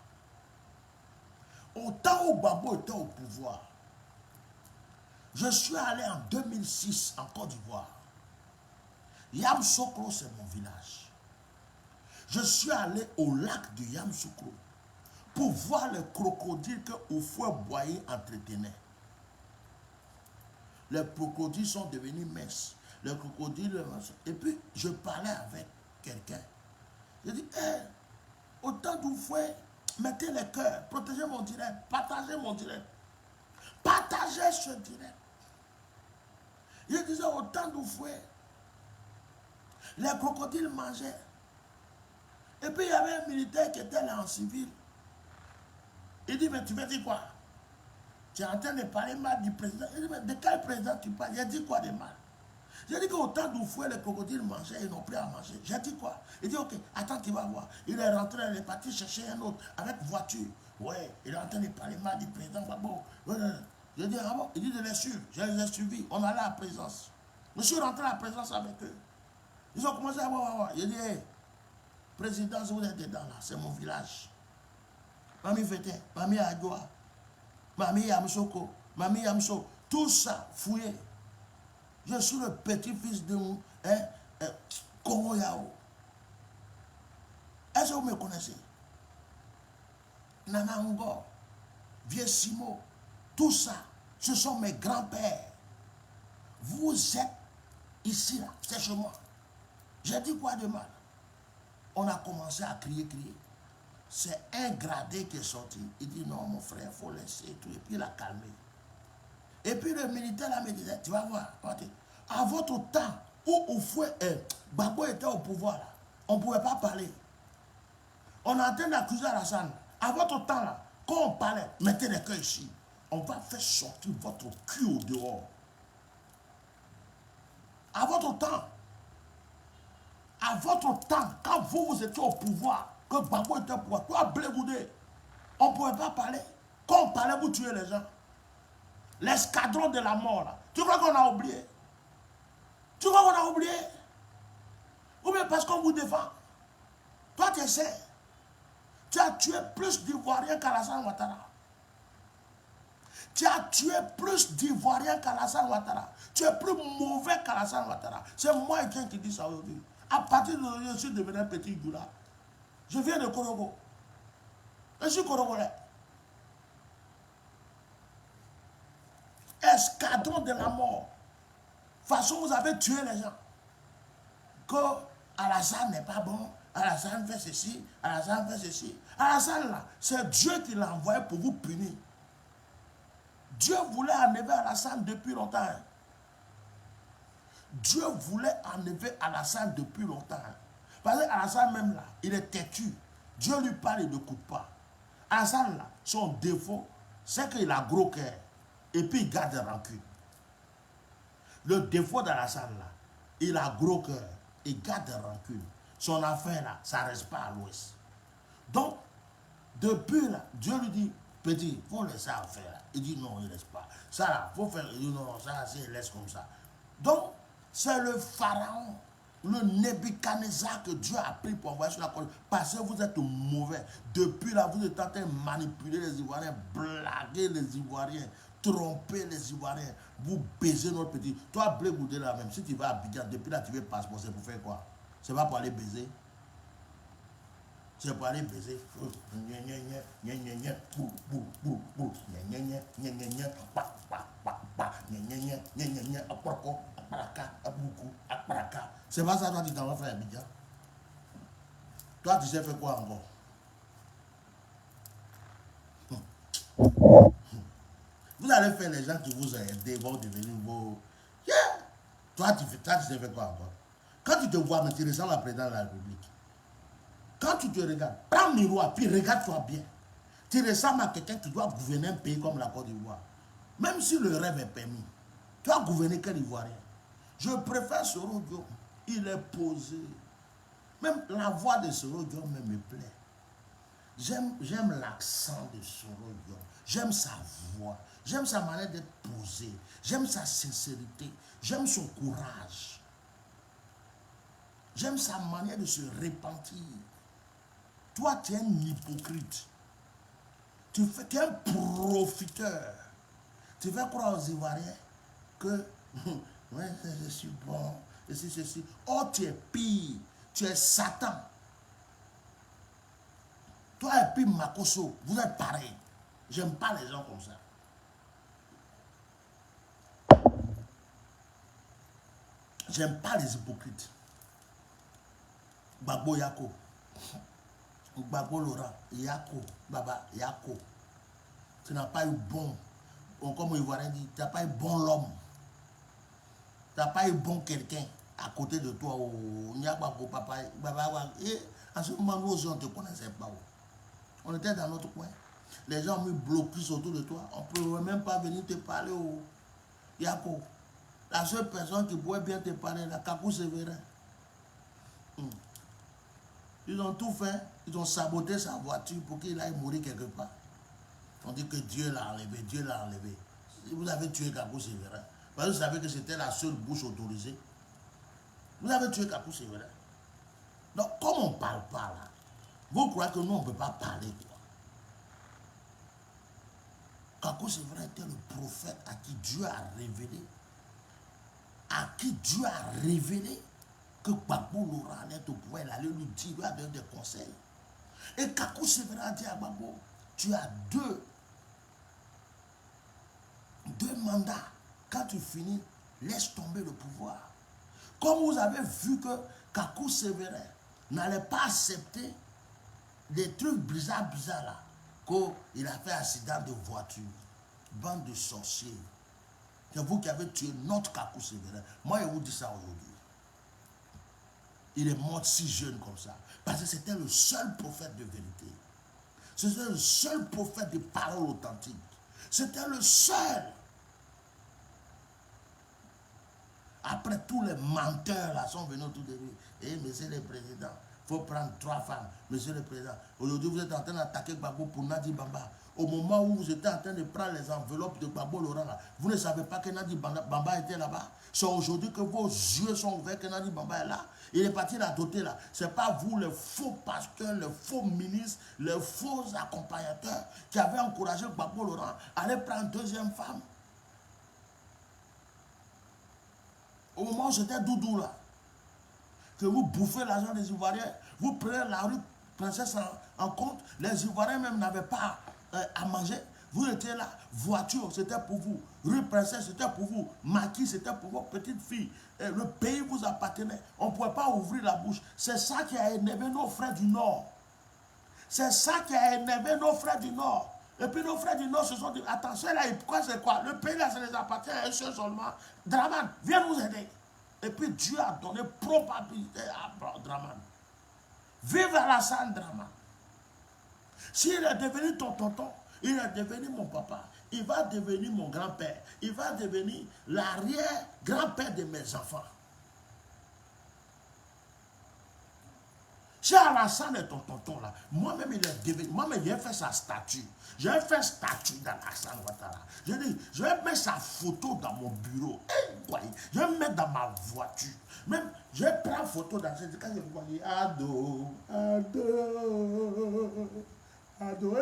Speaker 1: Au temps où Gbagbo était au pouvoir, je suis allé en 2006 en Côte d'Ivoire. Yamoussoukro, c'est mon village. Je suis allé au lac de Yamoussoukro pour voir les crocodiles que Houphouët-Boigny entretenait. Les crocodiles sont devenus minces. Les crocodiles... Et puis, je parlais avec quelqu'un. Je dis, autant d'Houphouët, mettez les cœurs, protégez mon direct, partagez mon direct. Partagez ce direct. Je disais, autant d'Houphouët, les crocodiles mangeaient. Et puis, il y avait un militaire qui était là en civil. Il dit, mais tu veux dire quoi? Tu es en train de parler mal du président. Il dit, mais de quel président tu parles? Il a dit quoi de mal? J'ai dit qu'autant d'oufouets les crocodiles mangeaient, ils n'ont plus à manger. J'ai dit quoi? Il dit ok, attends, tu vas voir. Il est rentré, il est parti chercher un autre avec voiture. Ouais, il est en train de parler mal du président Gbagbo. J'ai dit, ah bon? Il dit de les suivre. Je les ai suivis. On allait à la présence. Je suis rentré à la présence avec eux. Ils ont commencé à voir. J'ai dit, hey, président, vous êtes dedans là, c'est mon village. Mami Fete, Mami Adjoa, Mami Yamsoko, Mami Yamso, tout ça fouillé. Je suis le petit-fils de Kongo Yao. Est-ce que vous me connaissez? Nana Ngo, Vieux Simo, tout ça, ce sont mes grands-pères. Vous êtes ici, là, c'est chez moi. J'ai dit quoi de mal? On a commencé à crier. C'est un gradé qui est sorti. Il dit non, mon frère, il faut laisser tout. Et puis il a calmé. Et puis le militaire là me disait, tu vas voir, à votre temps, où au fouet, Gbagbo était au pouvoir, là, on ne pouvait pas parler. On est en train d'accuser Alassane. À votre temps, là, quand on parlait, mettez les cœurs ici. On va faire sortir votre cul au dehors. À votre temps, quand vous étiez au pouvoir, que Gbagbo était au pouvoir, toi, Blé-Goudé, on ne pouvait pas parler. Quand on parlait, vous tuez les gens. L'escadron de la mort, là. Tu crois qu'on a oublié? Tu crois qu'on a oublié? Ou bien parce qu'on vous défend? Toi, tu sais. Tu as tué plus d'Ivoiriens qu'Alassane Ouattara. Tu as tué plus d'Ivoiriens qu'Alassane Ouattara. Tu es plus mauvais qu'Alassane Ouattara. C'est moi qui dis ça aujourd'hui. À partir de aujourd'hui, je suis devenu un petit goula. Je viens de Korogo. Je suis Korogolais. Escadron de la mort. De toute façon, vous avez tué les gens. Que Alassane n'est pas bon. Alassane fait ceci. Alassane fait ceci. Alassane là, c'est Dieu qui l'a envoyé pour vous punir. Dieu voulait enlever Alassane depuis longtemps. Dieu voulait enlever Alassane depuis longtemps. Parce que Alassane même là, il est têtu. Dieu lui parle, il ne écoute pas. Alassane là, son défaut, c'est qu'il a gros cœur. Et puis il garde rancune. Le défaut d'Alassane là, il a gros cœur. Il garde rancune. Son affaire là, ça ne reste pas à l'ouest. Donc, depuis là, Dieu lui dit, petit, il faut laisser à faire là. Il dit non, il ne laisse pas. Ça là, il faut faire, il dit non, ça, il laisse comme ça. Donc, c'est le pharaon, le Nebuchadnezzar que Dieu a pris pour envoyer sur la colline. Parce que vous êtes mauvais. Depuis là, vous êtes en train de manipuler les Ivoiriens, blaguer les Ivoiriens, tromper les Ivoiriens. Vous baisez notre petit. Toi, Blé-Goudé là même, si tu vas à Abidjan, depuis là, tu veux passeport, c'est pour faire quoi? C'est pas pour aller baiser. C'est pour aller baiser. C'est pas ça, toi, tu t'en vas faire Abidjan. Toi, tu sais faire quoi encore? Vous allez faire les gens qui vous aident, vont devenir vos... Yeah. Toi, tu sais faire quoi encore? Quand tu te vois, mais tu ressembles à président de la République. Quand tu te regardes, prends le miroir, puis regarde-toi bien. Tu ressembles à quelqu'un qui doit gouverner un pays comme la Côte d'Ivoire. Même si le rêve est permis, tu dois gouverner quel Ivoirien? Je préfère Soro Diop. Il est posé. Même la voix de Soro Diop me plaît. J'aime l'accent de Soro Diop. J'aime sa voix. J'aime sa manière d'être posé. J'aime sa sincérité. J'aime son courage. J'aime sa manière de se repentir. Toi, tu es un hypocrite. Tu es un profiteur. Tu fais croire aux Ivoiriens que ouais, je suis bon, ceci. Oh, tu es pire. Tu es Satan. Toi et puis Makoso, vous êtes pareils. J'aime pas les gens comme ça. J'aime pas les hypocrites. Gbagbo Yako. Gbagbo Laurent. Yako. Baba Yako. Tu n'as pas eu bon. Comme Ivoirien dit, tu n'as pas eu bon l'homme. Tu n'as pas eu bon quelqu'un à côté de toi. Il n'y a pas de papa. Et en ce moment, nous aussi, on ne te connaissait pas. On était dans notre coin. Les gens ont mis blocus autour de toi. On ne pouvait même pas venir te parler au Yako. La seule personne qui pourrait bien te parler, la Kakou Sévérin. Ils ont tout fait. Ils ont saboté sa voiture pour qu'il aille mourir quelque part. On dit que Dieu l'a enlevé, Dieu l'a enlevé. Vous avez tué Kakou Sévérin. Parce que vous savez que c'était la seule bouche autorisée. Vous avez tué Kakou Sévérin. Donc, comme on ne parle pas là, vous croyez que nous, on ne peut pas parler, quoi. Kakou Sévérin était le prophète à qui Dieu a révélé. À qui Dieu a révélé que Gbagbo Laurent allait au pouvoir. Il allait lui dire, lui a donné des conseils. Et Kakou Sévérin a dit à Gbagbo, tu as deux mandats. Quand tu finis, laisse tomber le pouvoir. Comme vous avez vu que Kakou Sévérin n'allait pas accepter des trucs bizarres là, qu'il a fait accident de voiture. Bande de sorciers. C'est vous qui avez tué notre Kakou Sévérin. Moi, je vous dis ça aujourd'hui. Il est mort si jeune comme ça. Parce que c'était le seul prophète de vérité. C'était le seul prophète de paroles authentiques. C'était le seul. Après, tous les menteurs là sont venus autour de lui. Et monsieur le président, il faut prendre 3 femmes. Monsieur le président, aujourd'hui vous êtes en train d'attaquer Gbagbo pour Nadi Bamba. Au moment où vous étiez en train de prendre les enveloppes de Gbagbo Laurent, là, vous ne savez pas que Nadi Bamba était là-bas. C'est aujourd'hui que vos yeux sont ouverts que Nadi Bamba est là. Il est parti la doter là. Ce n'est pas vous, les faux pasteurs, les faux ministres, les faux accompagnateurs qui avaient encouragé Gbagbo Laurent à aller prendre 2e femme. Au moment où c'était Doudou là, que vous bouffez l'argent des Ivoiriens, vous prenez la rue Princesse en compte, les Ivoiriens même n'avaient pas à manger. Vous étiez là, voiture c'était pour vous, rue Princesse c'était pour vous, maquis c'était pour vos petites filles. Et le pays vous appartenait, on ne pouvait pas ouvrir la bouche. C'est ça qui a énervé nos frères du Nord. C'est ça qui a énervé nos frères du Nord. Et puis nos frères du Nord se sont dit, attention là, pourquoi c'est quoi? Le pays là, ça les appartient à un seul seulement. Draman, viens nous aider. Et puis Dieu a donné probabilité à Draman. Vive Alassane Draman. S'il est devenu ton tonton, il est devenu mon papa, il va devenir mon grand-père, il va devenir l'arrière-grand-père de mes enfants. Si Alassane est ton tonton là, moi-même il est devenu, moi-même j'ai fait sa statue. J'ai fait statue d'Alassane Ouattara. Je dis, je vais mettre sa photo dans mon bureau. Je vais mettre dans ma voiture. Même, je vais prendre photo dans cette quand je vous dis, Ado, Ado, Ado,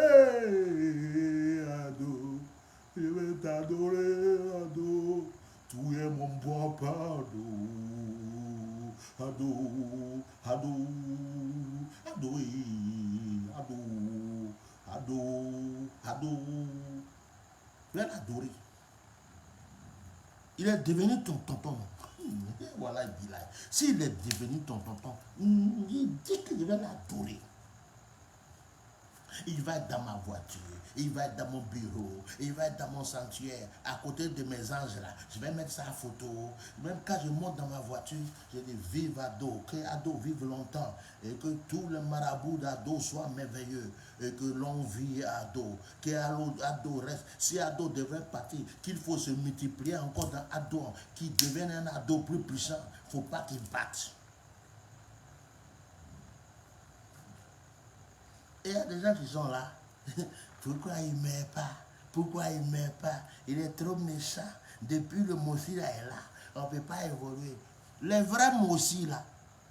Speaker 1: Ado, je vais t'adorer, Ado, tu es mon bon pardon. Ado, Ado, Ado, Ado, Ado, Ado. Je vais l'adorer. Il est devenu ton tonton. Voilà, il dit là. S'il est devenu ton tonton, il dit que je vais l'adorer. Il va être dans ma voiture, il va être dans mon bureau, il va être dans mon sanctuaire, à côté de mes anges là. Je vais mettre sa photo. Même quand je monte dans ma voiture, je dis vive Ado, que Ado vive longtemps et que tous les marabouts d'Ado soient merveilleux et que l'on vit à Ado, que Ado reste. Si Ado devait partir, qu'il faut se multiplier encore dans Ado, qu'il devienne un Ado plus puissant, il ne faut pas qu'il batte. Et il y a des gens qui sont là. Pourquoi il ne met pas? Pourquoi il ne met pas? Il est trop méchant. Depuis le Mossi là est là. On ne peut pas évoluer. Le vrai Mossi là,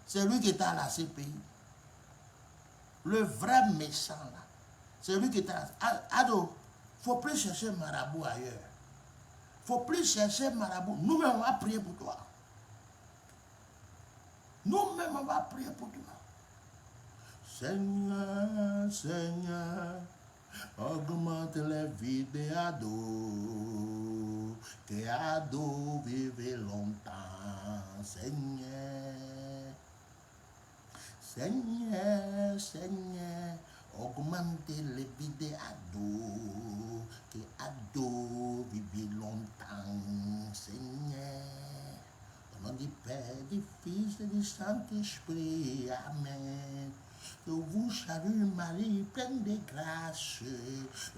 Speaker 1: c'est lui qui est à la CPI. Le vrai méchant là, c'est lui qui est à la... Ado, il ne faut plus chercher marabout ailleurs. Il ne faut plus chercher marabout. Nous-mêmes, on va prier pour toi. Nous-mêmes, on va prier pour toi. Seigneur, Seigneur, augmente les vies des ados, que ados vivent longtemps, Seigneur. Seigneur, Seigneur, augmente les vies des ados, que ados vivent longtemps, Seigneur. Au nom du Père, du Fils et du Saint-Esprit, Amen. Je vous salue Marie, pleine de grâce.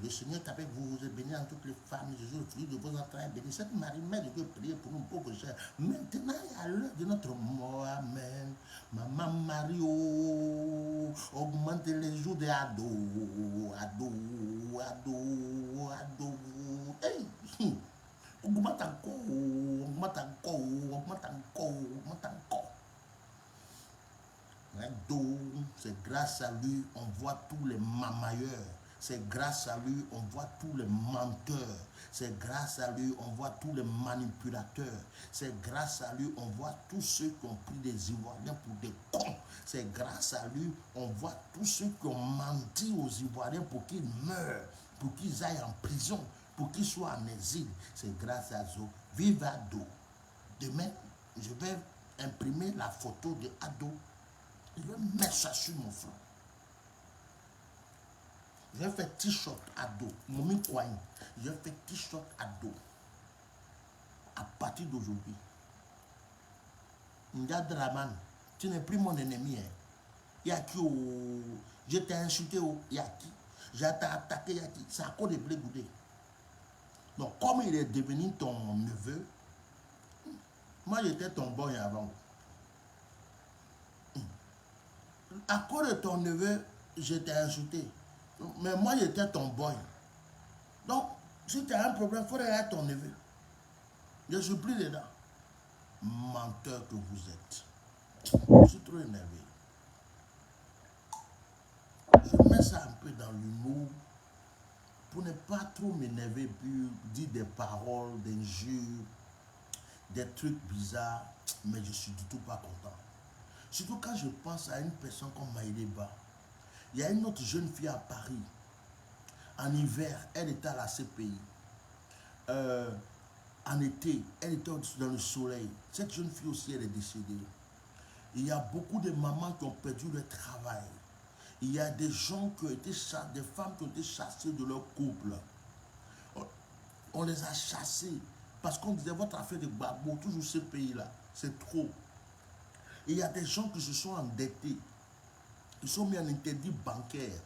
Speaker 1: Le Seigneur est avec vous, vous êtes bénie en toutes les femmes. Jésus, le fruit de vos entrailles, béni. Cette Marie, Mère de Dieu, priez pour nous pauvres chers. Maintenant et à l'heure de notre mort. Amen. Maman Marie, oh, augmente les jours des ados. Ados, ados, ados. Hey! Augmente encore, augmente encore, augmente encore, augmente encore. C'est grâce à lui on voit tous les mamailleurs. C'est grâce à lui on voit tous les menteurs. C'est grâce à lui on voit tous les manipulateurs. C'est grâce à lui on voit tous ceux qui ont pris des Ivoiriens pour des cons. C'est grâce à lui on voit tous ceux qui ont menti aux Ivoiriens pour qu'ils meurent, pour qu'ils aillent en prison, pour qu'ils soient en exil. C'est grâce à Zo. Vive Ado. Demain, je vais imprimer la photo de Ado. Je vais mettre ça sur mon front. Je vais faire t-shirt Ado. Momi Kouaï. Je vais faire t-shirt Ado. À partir d'aujourd'hui. Ndia Draman, tu n'es plus mon ennemi. Hein. Yaki, je t'ai insulté au Yaki. J'ai attaqué Yaki. C'est à cause de Blé Goudé. Donc, comme il est devenu ton neveu, moi j'étais ton boy avant. À cause de ton neveu, j'étais insulté. Mais moi, j'étais ton boy. Donc, si tu as un problème, il faudrait être ton neveu. Je suis plus dedans. Menteur que vous êtes. Je suis trop énervé. Je mets ça un peu dans l'humour pour ne pas trop m'énerver puis dire des paroles, des injures, des trucs bizarres. Mais je suis du tout pas content. Surtout quand je pense à une personne comme Maïdeba. Il y a une autre jeune fille à Paris. En hiver, elle était à la CPI. En été, elle était dans le soleil. Cette jeune fille aussi, elle est décédée. Il y a beaucoup de mamans qui ont perdu leur travail. Il y a des gens qui ont été chassés, des femmes qui ont été chassées de leur couple. On les a chassés parce qu'on disait votre affaire de Gbagbo, toujours ce pays-là, c'est trop. Et il y a des gens qui se sont endettés. Ils sont mis en interdit bancaire.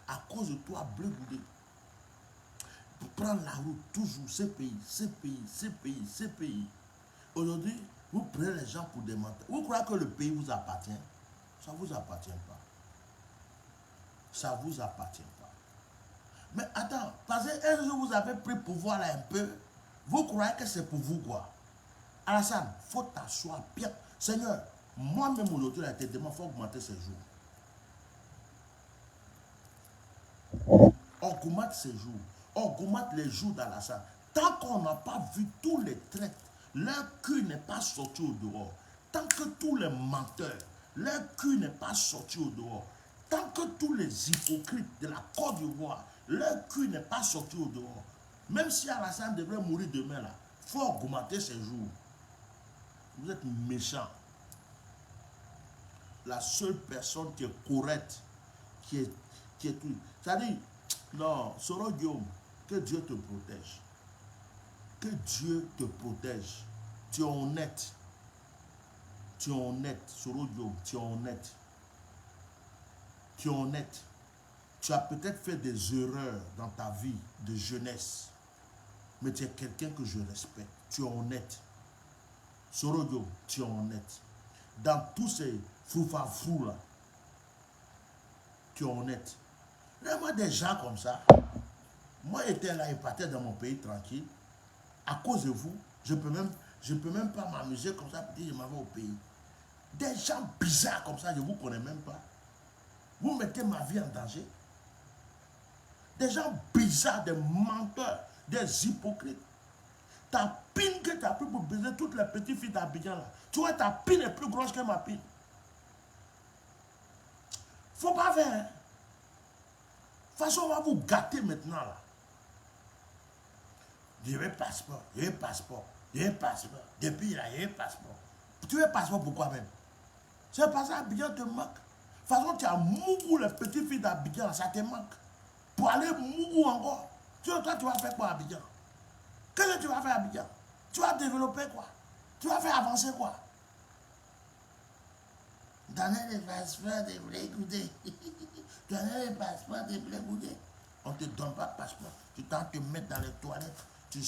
Speaker 1: À cause de toi, Blé Goudé. Pour prendre la route, toujours, ces pays, ces pays, ces pays, ces pays. Aujourd'hui, vous prenez les gens pour des menteurs. Vous croyez que le pays vous appartient? Ça ne vous appartient pas. Ça ne vous appartient pas. Mais attends, parce qu'un jour vous avez pris pouvoir là un peu, vous croyez que c'est pour vous quoi? Alassane, il faut t'asseoir bien. Seigneur, moi-même aujourd'hui, la tête de moi, il faut augmenter ces jours. Augmente ces jours. Augmente les jours d'Alassane. Tant qu'on n'a pas vu tous les traîtres, leur cul n'est pas sorti au dehors. Tant que tous les menteurs, leur cul n'est pas sorti au dehors. Tant que tous les hypocrites de la Côte d'Ivoire, leur cul n'est pas sorti au dehors. Même si Alassane devrait mourir demain, là, il faut augmenter ses jours. Vous êtes méchants. La seule personne qui est correcte, qui est tout. C'est-à-dire, non, Soro Guillaume, que Dieu te protège. Que Dieu te protège. Tu es honnête. Tu es honnête, Soro Guillaume, tu es honnête. Tu es honnête. Tu as peut-être fait des erreurs dans ta vie de jeunesse. Mais tu es quelqu'un que je respecte. Tu es honnête. Soro Guillaume, tu es honnête. Dans tous ces froufafrous là, tu es honnête. Vraiment des gens comme ça. Moi, j'étais là, il partait dans mon pays tranquille. À cause de vous, je peux même pas m'amuser comme ça pour dire que je m'en vais au pays. Des gens bizarres comme ça, je ne vous connais même pas. Vous mettez ma vie en danger. Des gens bizarres, des menteurs, des hypocrites. Ta pine que tu as pris pour baiser toutes les petites filles d'Abidjan là. Tu vois, ta pine est plus grosse que ma pine. Faut pas faire. Hein? De toute façon, on va vous gâter maintenant là. Je veux passeport, je veux passeport, je veux passeport. Depuis là, je veux passeport. Tu veux passeport pourquoi même? C'est parce qu'Abidjan te manque. De toute façon, tu as Mougou, les petites filles d'Abidjan, ça te manque. Pour aller Mougou encore. Toi, tu vas faire quoi à Abidjan? Qu'est-ce que tu vas faire à Abidjan? Tu vas développer quoi? Tu vas faire avancer quoi? Donnez les passeports de Blé Goudé. Donnez les passeports de Blé Goudé. On ne te donne pas de passeport. Tu t'en te mets dans les toilettes, tu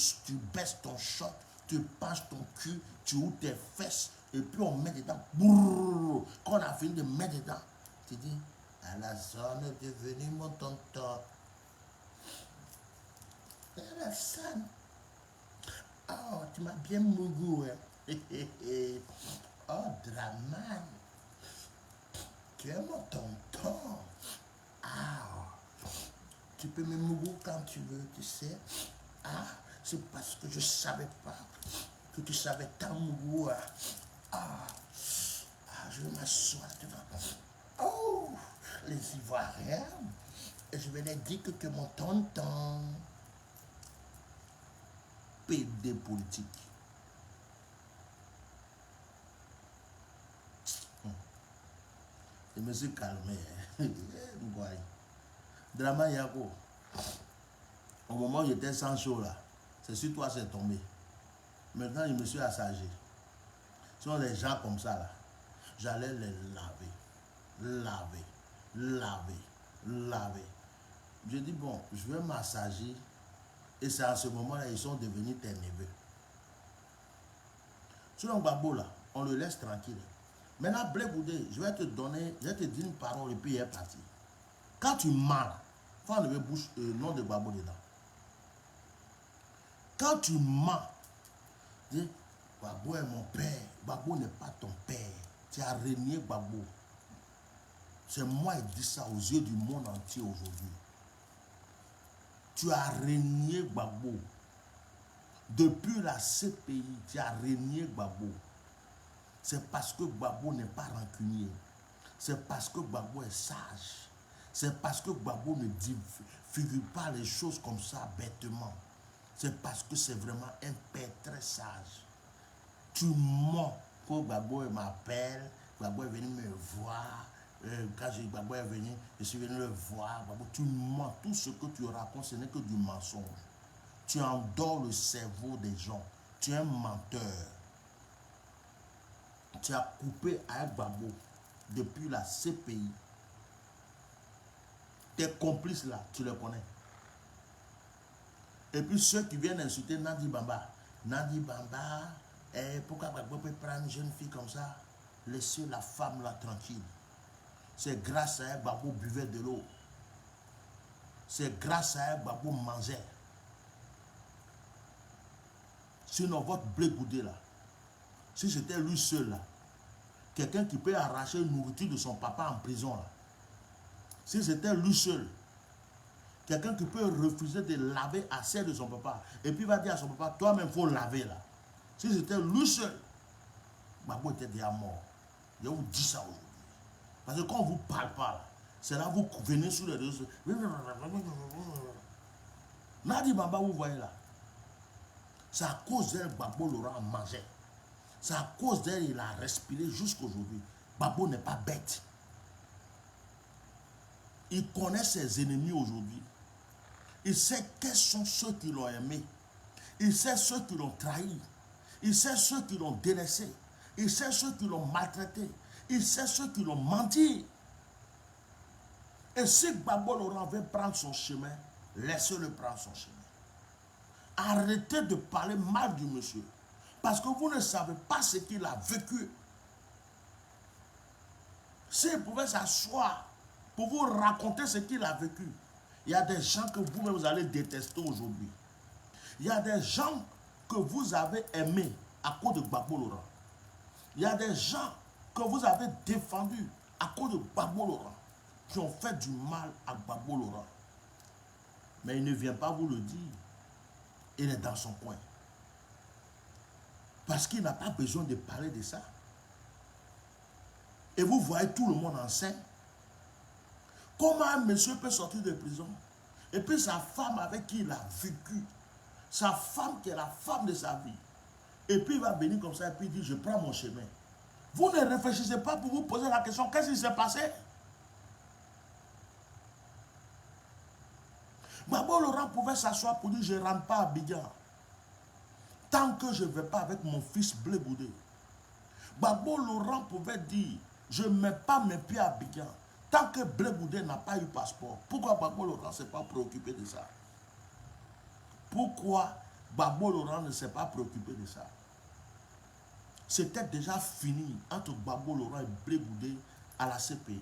Speaker 1: baisses ton short, tu penches ton cul, tu ouvres tes fesses, et puis on met dedans. Brrr, quand on a fini de mettre dedans, tu dis, à la zone est devenu mon tonton. À la zone. Oh, tu m'as bien mougou, hein. Oh, Draman. Tu es mon tonton. Ah, tu peux me mougou quand tu veux, tu sais. Ah, c'est parce que je ne savais pas que tu savais tant mougou. Je vais m'asseoir devant. Oh, les Ivoiriens. Et je vais leur dire que tu es mon tonton. PD politique. Je me suis calmé. Drama Yako. Au moment où j'étais sans chaud là, c'est sur toi c'est tombé. Maintenant je me suis assagé. Ce sont les gens comme ça là. J'allais les laver. Je dis bon, je vais m'assager. Et c'est à ce moment-là ils sont devenus tes neveux. Selon Gbagbo là, on le laisse tranquille. Maintenant, Blé Goudé, je vais te dire une parole et puis il est parti. Quand tu mens, il faut enlever le nom de Gbagbo dedans. Quand tu mens, dis, Gbagbo est mon père. Gbagbo n'est pas ton père. Tu as renié Gbagbo. C'est moi qui dis ça aux yeux du monde entier aujourd'hui. Tu as renié Gbagbo. Depuis la CPI, tu as renié Gbagbo. C'est parce que Gbagbo n'est pas rancunier. C'est parce que Gbagbo est sage. C'est parce que Gbagbo ne figure pas les choses comme ça bêtement. C'est parce que c'est vraiment un père très sage. Tu mens que Gbagbo m'appelle, Gbagbo est venu me voir. Quand Gbagbo est venu, je suis venu le voir. Gbagbo, tu mens. Tout ce que tu racontes, ce n'est que du mensonge. Tu endors le cerveau des gens. Tu es un menteur. Tu as coupé avec Gbagbo depuis la CPI. Tes complices là, tu les connais. Et puis ceux qui viennent insulter Nadi Bamba. Nadi Bamba, pourquoi Gbagbo peut prendre une jeune fille comme ça? Laissez la femme là tranquille. C'est grâce à elle que Gbagbo buvait de l'eau. C'est grâce à elle que Gbagbo mangeait. Sinon, votre Blé Goudé là, si c'était lui seul là, quelqu'un qui peut arracher une nourriture de son papa en prison là, si c'était lui seul, quelqu'un qui peut refuser de laver à celle de son papa, et puis va dire à son papa, toi-même, il faut laver là. Si c'était lui seul, Gbagbo était déjà mort. Je vous dis ça aujourd'hui. Parce que quand on ne vous parle pas là, c'est là que vous venez sur les réseaux. Nadi Bamba, vous voyez là, c'est à cause d'elle que Gbagbo l'aura mangé. C'est à cause d'elle qu'il a respiré jusqu'à aujourd'hui. Gbagbo n'est pas bête. Il connaît ses ennemis aujourd'hui. Il sait quels sont ceux qui l'ont aimé. Il sait ceux qui l'ont trahi. Il sait ceux qui l'ont délaissé. Il sait ceux qui l'ont maltraité. Il sait ceux qui l'ont menti. Et si Gbagbo Laurent veut prendre son chemin, laissez-le prendre son chemin. Arrêtez de parler mal du monsieur. Parce que vous ne savez pas ce qu'il a vécu. S'il pouvait s'asseoir pour vous raconter ce qu'il a vécu, il y a des gens que vous-même vous allez détester aujourd'hui. Il y a des gens que vous avez aimés à cause de Gbagbo Laurent. Il y a des gens que vous avez défendus à cause de Gbagbo Laurent, qui ont fait du mal à Gbagbo Laurent. Mais il ne vient pas vous le dire. Il est dans son coin. Parce qu'il n'a pas besoin de parler de ça. Et vous voyez tout le monde en scène. Comment un monsieur peut sortir de prison? Et puis sa femme avec qui il a vécu, sa femme qui est la femme de sa vie, et puis il va venir comme ça et puis il dit, je prends mon chemin. Vous ne réfléchissez pas pour vous poser la question, qu'est-ce qui s'est passé? Gbagbo Laurent pouvait s'asseoir pour dire, je ne rentre pas à Abidjan tant que je ne vais pas avec mon fils Blé Goudé. Gbagbo Laurent pouvait dire, Je ne mets pas mes pieds à Abidjan. Tant que Blé Goudé n'a pas eu passeport, pourquoi Gbagbo Laurent ne s'est pas préoccupé de ça? Pourquoi Gbagbo Laurent ne s'est pas préoccupé de ça? C'était déjà fini entre Gbagbo Laurent et Blé Goudé à la CPI.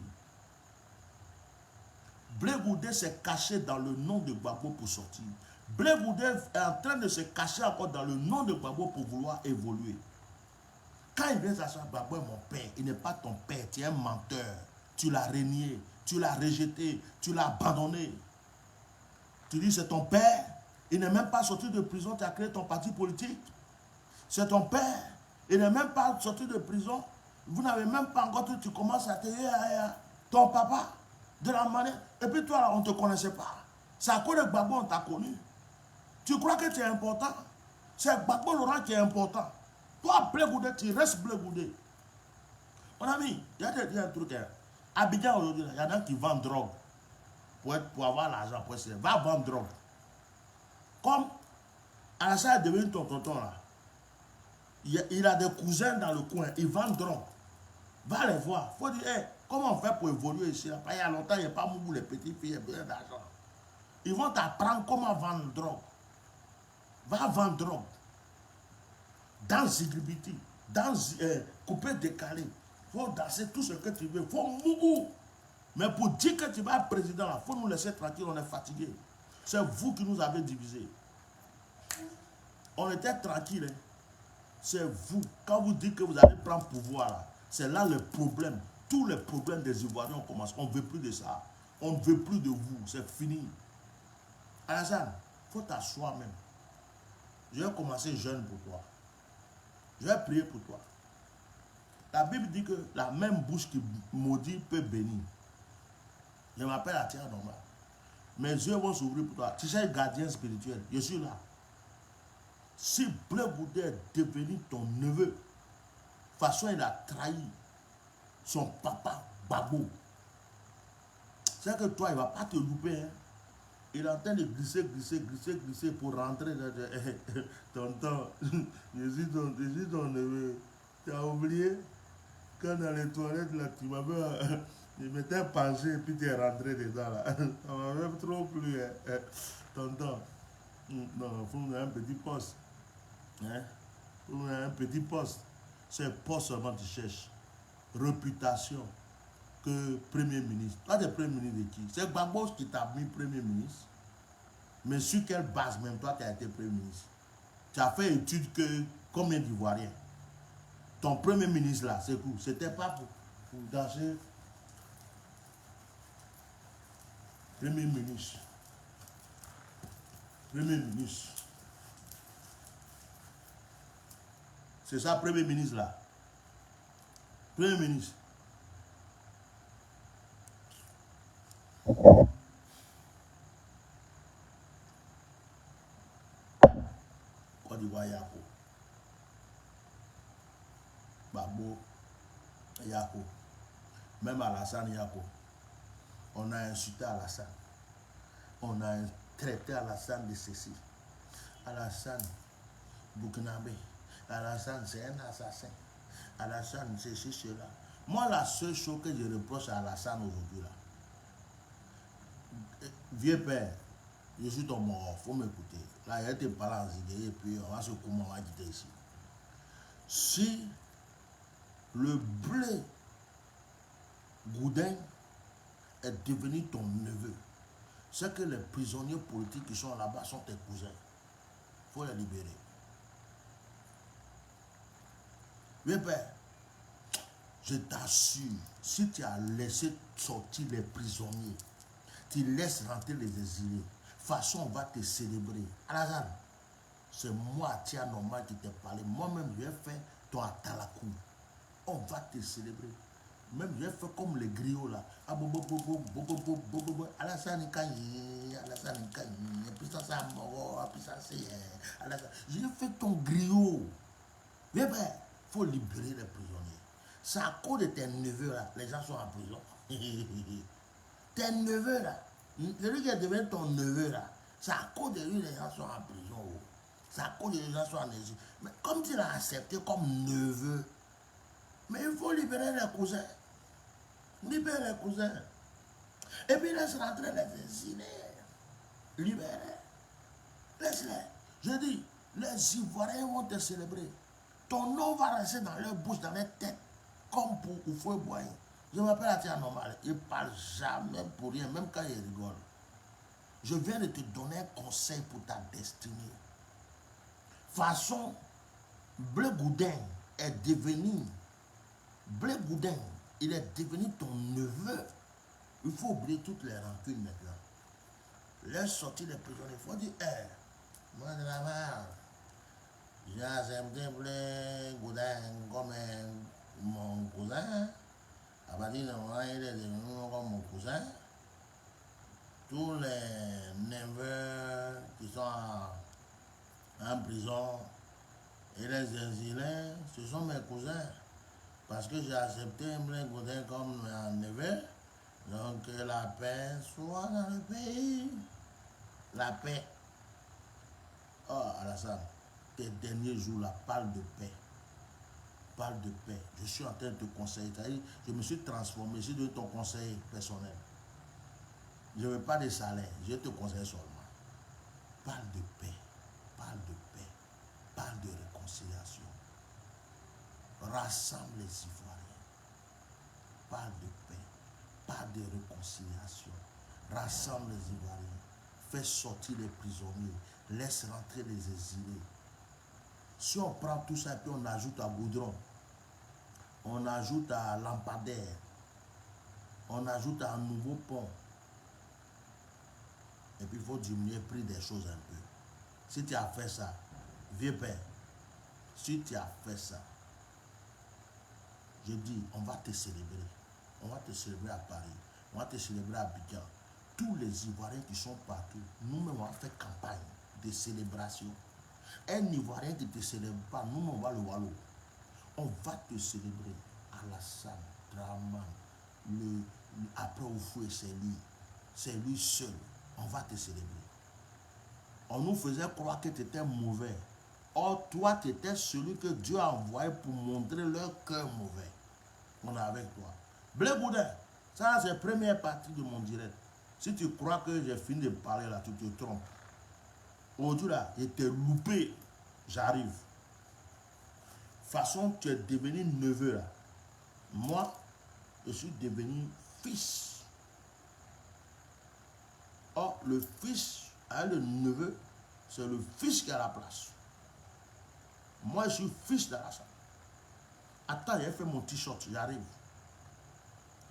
Speaker 1: Blé Goudé s'est caché dans le nom de Gbagbo pour sortir. Blé Goudé est en train de se cacher encore dans le nom de Gbagbo pour vouloir évoluer. Quand il vient s'asseoir, Gbagbo est mon père, il n'est pas ton père, tu es un menteur. Tu l'as renié, tu l'as rejeté, tu l'as abandonné. Tu dis c'est ton père, il n'est même pas sorti de prison, tu as créé ton parti politique. C'est ton père, il n'est même pas sorti de prison. Vous n'avez même pas encore, tu commences à te dire ton papa de la manière. Et puis toi, on ne te connaissait pas. C'est à cause de Gbagbo on t'a connu. Tu crois que tu es important? C'est Gbagbo Laurent qui est important. Toi, Blé Goudé, tu restes Blé Goudé. Mon ami, il y a un truc. Abidjan aujourd'hui, il y en a qui vendent drogue pour avoir l'argent. Va vendre drogue. Comme Alassane est devenu ton tonton là. Il a des cousins dans le coin, ils vendent drogue. Va les voir. Il faut dire, hey, comment on fait pour évoluer ici là? Il y a longtemps, il n'y a pas beaucoup les petites filles, il y a besoin d'argent. Ils vont t'apprendre comment vendre drogue. Va vendre drogue. Dans Zigribiti, dans couper décalé. Il faut danser tout ce que tu veux. Il faut mougou. Mais pour dire que tu vas être président, il faut nous laisser tranquille, on est fatigué. C'est vous qui nous avez divisés. On était tranquille. Hein. C'est vous. Quand vous dites que vous allez prendre pouvoir, c'est là le problème. Tous les problèmes des Ivoiriens commencent. On ne veut plus de ça. On ne veut plus de vous. C'est fini. Alassane, il faut t'asseoir même. Je vais commencer jeune pour toi. Je vais prier pour toi. La Bible dit que la même bouche qui maudit peut bénir. Je m'appelle Atia Normal. Mes yeux vont s'ouvrir pour toi. Tu sais, gardien spirituel, je suis là. Si Blé Goudé est devenu ton neveu, de toute façon, il a trahi son papa, Gbagbo. C'est que toi, il ne va pas te louper. Hein. Il est en train de glisser pour rentrer dans tonton. Je suis ton neveu. Tu as oublié? Quand dans les toilettes, là, tu m'avais... Je m'étais penché et puis tu es rentré dedans, là. Ça m'avait trop plu, hein. Tonton. Non, il faut nous un petit poste. Hein? Il faut un petit poste. C'est poste seulement tu cherches. Réputation que Premier ministre. Toi, tu es Premier ministre de qui? C'est Gbagbo qui t'a mis Premier ministre. Mais sur quelle base même toi, tu as été Premier ministre? Tu as fait étude que combien d'Ivoiriens? Ton Premier ministre là, c'est cool. C'était pas pour danser. Premier ministre. Premier ministre. C'est ça, Premier ministre là. Premier ministre. Côte d'Ivoire, Yako. Gbagbo, Yako. Même Alassane, Yako. On a insulté Alassane. On a traité Alassane de ceci. Alassane, Burkinabé. Alassane, c'est un assassin. Alassane, c'est ceci, cela. Moi, la seule chose que je reproche à Alassane aujourd'hui, là, vieux père, je suis ton mort, il faut m'écouter. Là, il y a été parlé en Zigué, et puis on va se comment on va quitter ici. Si le Blé Goudé est devenu ton neveu, c'est que les prisonniers politiques qui sont là-bas sont tes cousins. Il faut les libérer. Vieux père, je t'assure, si tu as laissé sortir les prisonniers, tu laisses rentrer les exilés, de toute façon on va te célébrer. Alassane, c'est moi, Tia Normal, qui t'ai parlé. Moi-même, je vais faire ton atalakou. On va te célébrer. Même je vais faire comme les griots là. Alassane Kanyi, Alassane Kanyi, puis ça mort, puis ça c'est. Je vais faire ton griot. Mais ben, il faut libérer les prisonniers. C'est à cause de tes neveux là, les gens sont en prison. Tes neveux là, celui qui est devenu ton neveu là, c'est à cause de lui les gens sont en prison. C'est à cause de lui les gens sont en exil. Mais comme tu l'as accepté comme neveu, mais il faut libérer les cousins. Libère les cousins. Et puis laisse rentrer les exilés. Libérez. Laisse-les. Je dis, les Ivoiriens vont te célébrer. Ton nom va rester dans leur bouche, dans leur tête, comme pour Houphouët-Boigny. Je m'appelle Atia Normal. Il ne parle jamais pour rien, même quand il rigole. Je viens de te donner un conseil pour ta destinée. Façon, Blé Goudin est devenu, Blé Goudin, il est devenu ton neveu. Il faut oublier toutes les rancunes maintenant. Laisse sortir les prisonniers. Il faut dire, hey, moi de la marre. J'ai accepté Blé Goudin comme mon cousin. À partir de moment, il est devenu comme mon cousin. Tous les neveux qui sont en prison et les exilés, ce sont mes cousins. Parce que j'ai accepté Blé Goudin comme un neveu. Donc que la paix soit dans le pays. La paix. Oh, Alassane, tes derniers jours là, parle de paix. Parle de paix. Je suis en train de te conseiller. Je me suis transformé. Je suis devenu ton conseiller personnel. Je ne veux pas de salaire. Je te conseille seulement. Parle de paix. Parle de paix. Parle de réconciliation. Rassemble les Ivoiriens. Parle de paix. Parle de réconciliation. Rassemble les Ivoiriens. Fais sortir les prisonniers. Laisse rentrer les exilés. Si on prend tout ça et puis on ajoute à Goudron, on ajoute à Lampadaire, on ajoute à un nouveau pont, et puis il faut diminuer le prix des choses un peu. Si tu as fait ça, vieux père, si tu as fait ça, je dis, on va te célébrer. On va te célébrer à Paris, on va te célébrer à Abidjan. Tous les Ivoiriens qui sont partout, nous-mêmes on va faire campagne de célébration. Un Ivoirien qui ne te célèbre pas, nous on va le wallo. On va te célébrer. Alassane, Draman, après Oufoué, c'est lui seul. On va te célébrer. On nous faisait croire que tu étais mauvais. Or, toi, tu étais celui que Dieu a envoyé pour montrer leur cœur mauvais. On est avec toi. Blé Goudin, ça c'est la première partie de mon direct. Si tu crois que j'ai fini de parler là, tu te trompes. Aujourd'hui là, il était loupé. J'arrive. De toute façon, tu es devenu neveu là. Moi, je suis devenu fils. Or, le fils a le neveu, c'est le fils qui a la place. Moi, je suis fils d'Alassane. Attends, j'ai fait mon t-shirt, j'arrive.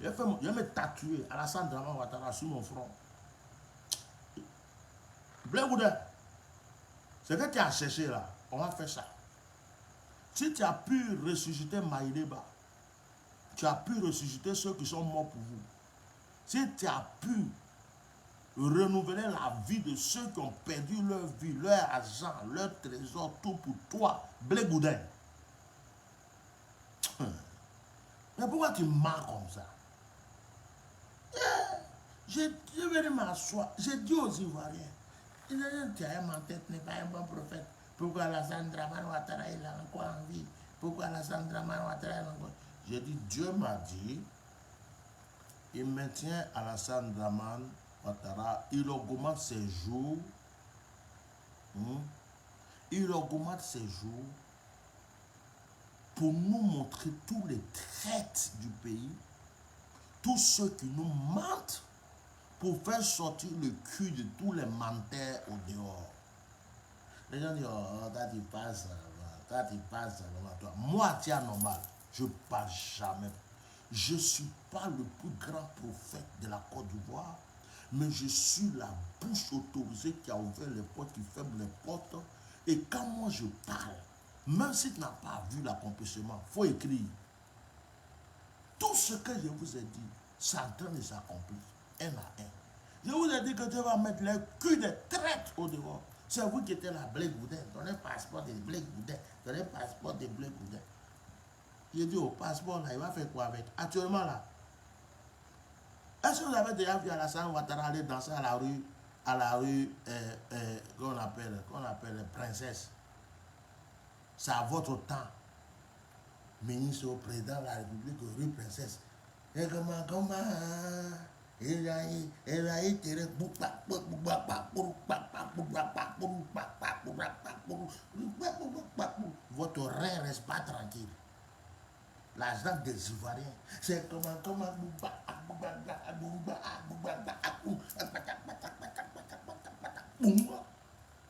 Speaker 1: Je vais me tatouer Alassane Draman Ouattara sur mon front. Blé Goudin, ce que tu as cherché là, on va faire ça. Si tu as pu ressusciter Maïdeba, tu as pu ressusciter ceux qui sont morts pour vous. Si tu as pu renouveler la vie de ceux qui ont perdu leur vie, leur argent, leur trésor, tout pour toi, Blé Goudin. Mais pourquoi tu mens comme ça? Je vais m'asseoir. J'ai dit aux Ivoiriens, ma tête n'est pas un bon prophète. Pourquoi Alassane Draman Ouattara il a encore envie? Pourquoi Alassane Draman Ouattara il a encore... J'ai dit, Dieu m'a dit, il maintient Alassane Draman Ouattara, il augmente ses jours. Il augmente ses jours pour nous montrer tous les traîtres du pays, tous ceux qui nous mentent, pour faire sortir le cul de tous les menteurs au dehors. Les gens disent, oh, quand tu passes, toi. Moi, tiens, normal, je ne parle jamais. Je ne suis pas le plus grand prophète de la Côte d'Ivoire, mais je suis la bouche autorisée qui a ouvert les portes, qui ferme les portes. Et quand moi je parle, même si tu n'as pas vu l'accomplissement, il faut écrire. Tout ce que je vous ai dit, c'est en train de s'accomplir, un à un. Je vous ai dit que tu vas mettre le cul des traîtres au dehors. C'est vous qui êtes la Blé Goudin. Donnez passeport de Blé Goudin. Donnez passeport de Blé Goudin. J'ai dit au passeport là, il va faire quoi avec? Actuellement là. Est-ce que vous avez déjà vu Alassane Ouattara aller danser à la rue, qu'on appelle Princesse? C'est à votre temps. Ministre au président de la République, rue Princesse. Et comment, il a été votre rein reste pas tranquille. L'argent des Ivoiriens, c'est comment,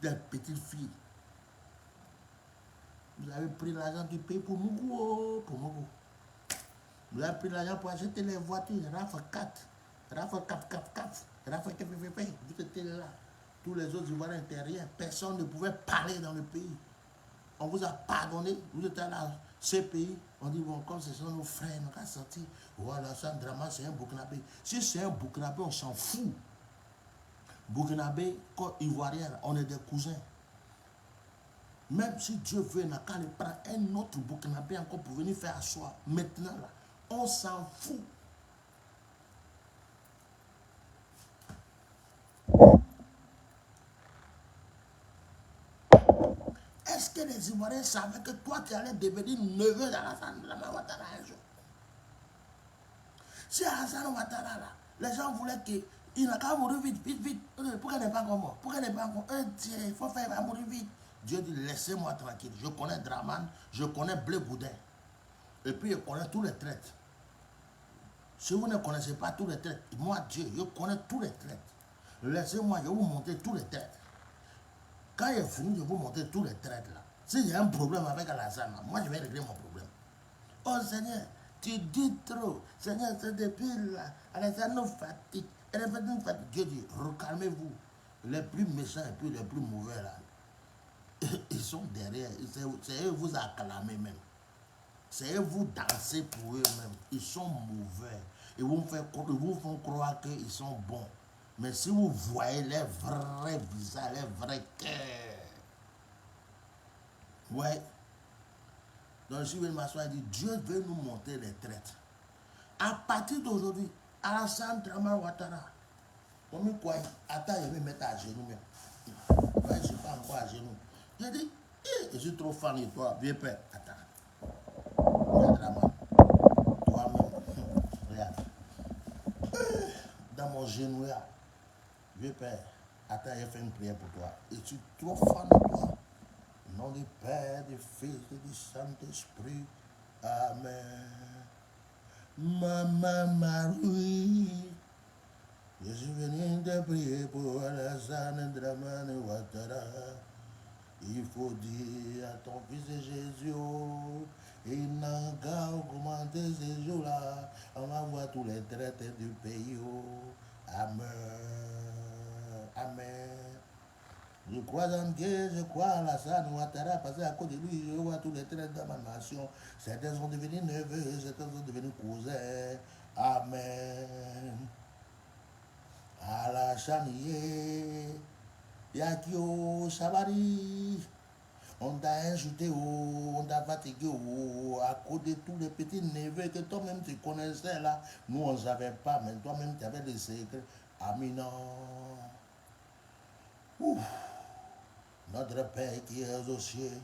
Speaker 1: des petites filles. Vous avez pris l'argent du pays pour Mougou, pour Mougou. Vous avez pris l'argent pour acheter les voitures, RAF 4, RAF 4, RAF 4, vous étiez là. Tous les autres Ivoiriens n'étaient rien. Personne ne pouvait parler dans le pays. On vous a pardonné, vous êtes là, ce pays. On dit, bon, comme ce sont nos frères, nous avons sorti. Voilà, c'est un drama, c'est un Burkinabé. Si c'est un Burkinabé, on s'en fout. Burkinabé, Ivoirien, on est des cousins. Même si Dieu veut, il n'a qu'à aller prendre un autre Burkinabé encore pour venir faire asseoir. Maintenant, là, on s'en fout. Est-ce que les Ivoiriens savaient que toi, tu allais devenir neveu d'Alassane Ouattara un jour? Si Alassane Ouattara, là, les gens voulaient qu'il n'a qu'à mourir vite, vite, vite. Pourquoi il n'est pas encore mort? Pourquoi il n'est pas encore mort? Il faut faire, il va mourir vite. Dieu dit, laissez-moi tranquille. Je connais Draman, je connais Blé Boudin. Et puis, je connais tous les traites. Si vous ne connaissez pas tous les traites, moi, Dieu, je connais tous les traites. Laissez-moi, je vais vous montrer tous les traites. Quand il est fini, je vais vous montrer tous les traites là. S'il y a un problème avec Alassane, moi, je vais régler mon problème. Oh Seigneur, tu dis trop. Seigneur, c'est depuis là. Alassane nous fatigue. Dieu dit, recalmez-vous. Les plus méchants et puis les plus mauvais là, ils sont derrière. C'est eux vous acclamer même. C'est eux vous danser pour eux-mêmes. Ils sont mauvais. Ils vous font croire qu'ils sont bons. Mais si vous voyez les vrais visages, les vrais cœurs. Ouais. Donc je vais m'asseoir et dire, Dieu veut nous montrer les traites. À partir d'aujourd'hui, Alassane Dramane Ouattara, on me croit, attends, je vais me mettre à genoux même. Ouais, je ne suis pas encore à genoux. Je dis, je suis trop fan de toi, viens père, attends. Dramane, toi-même, regarde. Dans mon genou là, viens père, attends, je fais une prière pour toi. Je suis trop fan de toi. Au nom du Père, du Fils et du Saint-Esprit. Amen. Maman Marie, je suis venu te prier pour Alassane Dramane Ouattara. Il faut dire à ton fils Jésus, il n'a qu'à augmenter ces jours-là. On va voir tous les traités du pays. Amen. Amen. Je crois en Dieu, je crois à Alassane Ouattara, parce qu'à cause de lui, je vois tous les traits de ma nation. Certains sont devenus neveux, certains sont devenus cousins. Amen. Alassane, Yakio, Sabari. On t'a insulté, on t'a fatigué, à cause de tous les petits neveux que toi-même tu connaissais là. Nous, on ne savait pas, mais toi-même tu avais des secrets. Amina. Ouf. Notre Père qui es aux cieux,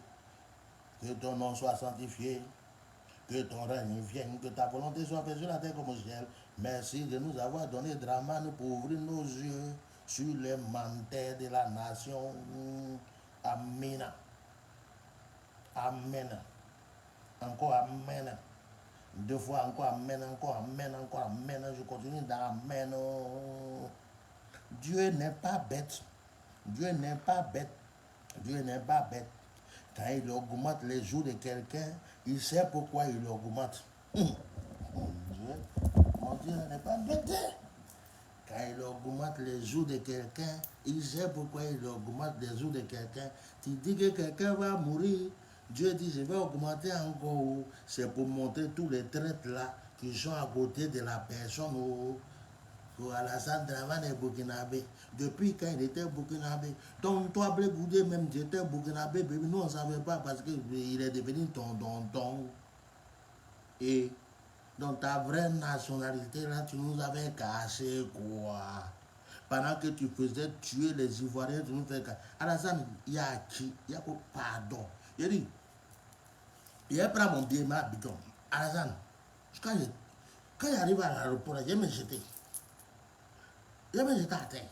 Speaker 1: que ton nom soit sanctifié, que ton règne vienne, que ta volonté soit faite sur la terre comme au ciel. Merci de nous avoir donné Dramane pour ouvrir nos yeux sur les mantelles de la nation. Amen. Amen. Encore Amen. Deux fois encore Amen, encore Amen, encore Amen. Je continue dans Amen. Dieu n'est pas bête. Dieu n'est pas bête. Dieu n'est pas bête. Quand il augmente les jours de quelqu'un, il sait pourquoi il augmente. Mon Dieu n'est pas bête. Quand il augmente les jours de quelqu'un, il sait pourquoi il augmente les jours de quelqu'un. Tu dis que quelqu'un va mourir. Dieu dit, je vais augmenter encore. C'est pour montrer tous les traits là qui sont à côté de la personne. Alassane Dramane est burkinabé. Depuis quand il était burkinabé. Donc toi, Blé Boudin, même tu étais burkinabé, nous on ne savait pas parce qu'il est devenu ton. Et dans ta vraie nationalité, là, tu nous avais caché quoi. Pendant que tu faisais tuer les Ivoiriens, tu nous fais cacher. Alassane, il y a qui? Il y a quoi? Pardon. Il dit, il a pris mon billet, ma bidon. Alassane, Quand il arrive à l'aéroport, je vais me jeter. Je vais me jeter à terre.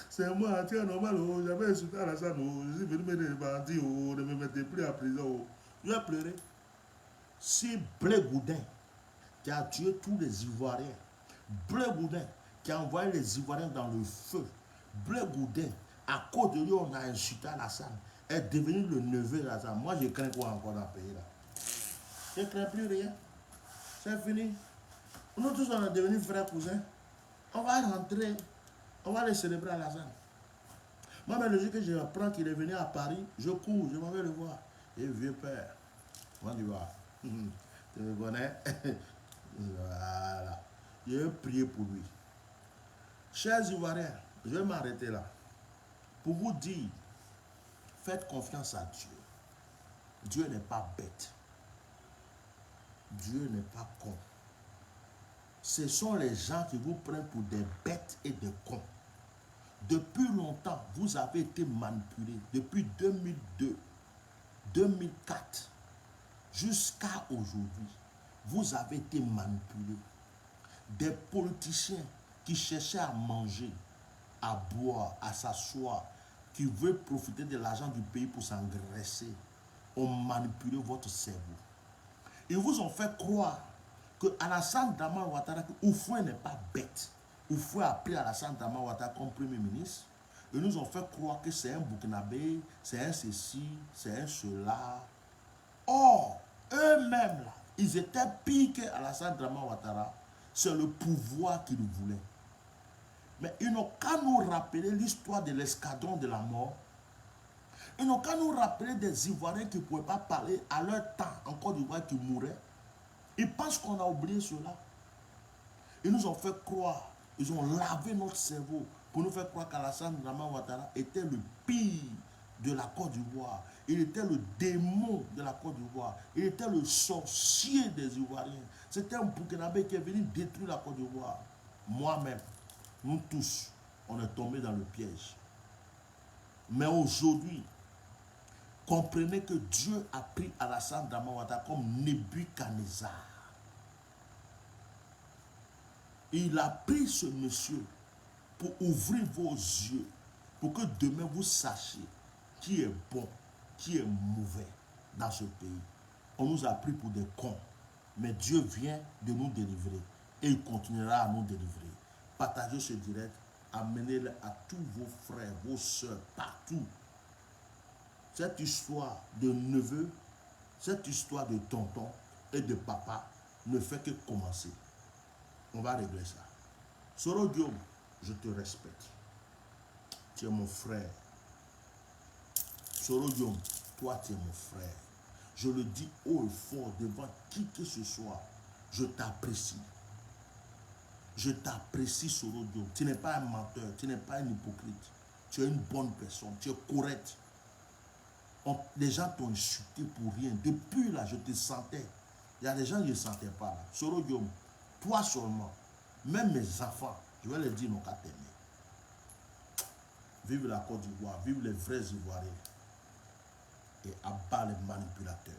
Speaker 1: C'est moi, tiens, normal, j'avais insulté à la salle, je suis venu me démentir, ne me mettez plus à prison. Je vais pleurer. Si Blé Goudin, qui a tué tous les Ivoiriens, Blé Goudin, qui a envoyé les Ivoiriens dans le feu, Blé Goudin, à cause de lui, on a insulté à la salle, est devenu le neveu de la salle. Moi, je crains quoi encore dans le pays là? Je ne crains plus rien. C'est fini. Nous tous, on est devenus frères cousins. On va rentrer, on va les célébrer à la salle. Moi, mais le jour que je apprends qu'il est venu à Paris, je cours, je m'en vais le voir. Et vieux père, comment tu vas? Tu me connais? Voilà. Je vais prier pour lui. Chers Ivoiriens, je vais m'arrêter là. Pour vous dire, faites confiance à Dieu. Dieu n'est pas bête. Dieu n'est pas con. Ce sont les gens qui vous prennent pour des bêtes et des cons. Depuis longtemps, vous avez été manipulés. Depuis 2002, 2004, jusqu'à aujourd'hui, vous avez été manipulés. Des politiciens qui cherchaient à manger, à boire, à s'asseoir, qui veulent profiter de l'argent du pays pour s'engraisser, ont manipulé votre cerveau. Ils vous ont fait croire que Alassane Dramane Ouattara, Oufoué n'est pas bête. Oufoué a pris Alassane Dramane Ouattara comme premier ministre. Ils nous ont fait croire que c'est un Burkinabé, c'est un ceci, c'est un cela. Or, eux-mêmes, là, ils étaient pires qu'Alassane Dramane Ouattara. C'est le pouvoir qu'ils voulaient. Mais ils n'ont qu'à nous rappeler l'histoire de l'escadron de la mort. Ils n'ont qu'à nous rappeler des Ivoiriens qui ne pouvaient pas parler à leur temps, en Côte d'Ivoire, qui mouraient. Ils pensent qu'on a oublié cela. Ils nous ont fait croire, ils ont lavé notre cerveau pour nous faire croire qu'Alassane Dramane Ouattara était le pire de la Côte d'Ivoire. Il était le démon de la Côte d'Ivoire. Il était le sorcier des Ivoiriens. C'était un Burkinabé qui est venu détruire la Côte d'Ivoire. Moi-même, nous tous, on est tombés dans le piège. Mais aujourd'hui, comprenez que Dieu a pris Alassane Dramane Ouattara comme Nebuchadnezzar. Il a pris ce monsieur pour ouvrir vos yeux, pour que demain vous sachiez qui est bon, qui est mauvais dans ce pays. On nous a pris pour des cons, mais Dieu vient de nous délivrer et il continuera à nous délivrer. Partagez ce direct, amenez-le à tous vos frères, vos soeurs, partout. Cette histoire de neveu, cette histoire de tonton et de papa ne fait que commencer. On va régler ça. Soro Diom, je te respecte. Tu es mon frère. Soro Diom, toi tu es mon frère. Je le dis haut et fort devant qui que ce soit. Je t'apprécie. Je t'apprécie, Soro Diom. Tu n'es pas un menteur, tu n'es pas un hypocrite. Tu es une bonne personne, tu es correct. Les gens t'ont insulté pour rien. Depuis là, je te sentais. Il y a des gens qui ne sentais pas là. Soro Diom, toi seulement, même mes enfants, je vais leur dire non qu'à t'aimer. Vive la Côte d'Ivoire, vive les vrais Ivoiriens et abat les manipulateurs.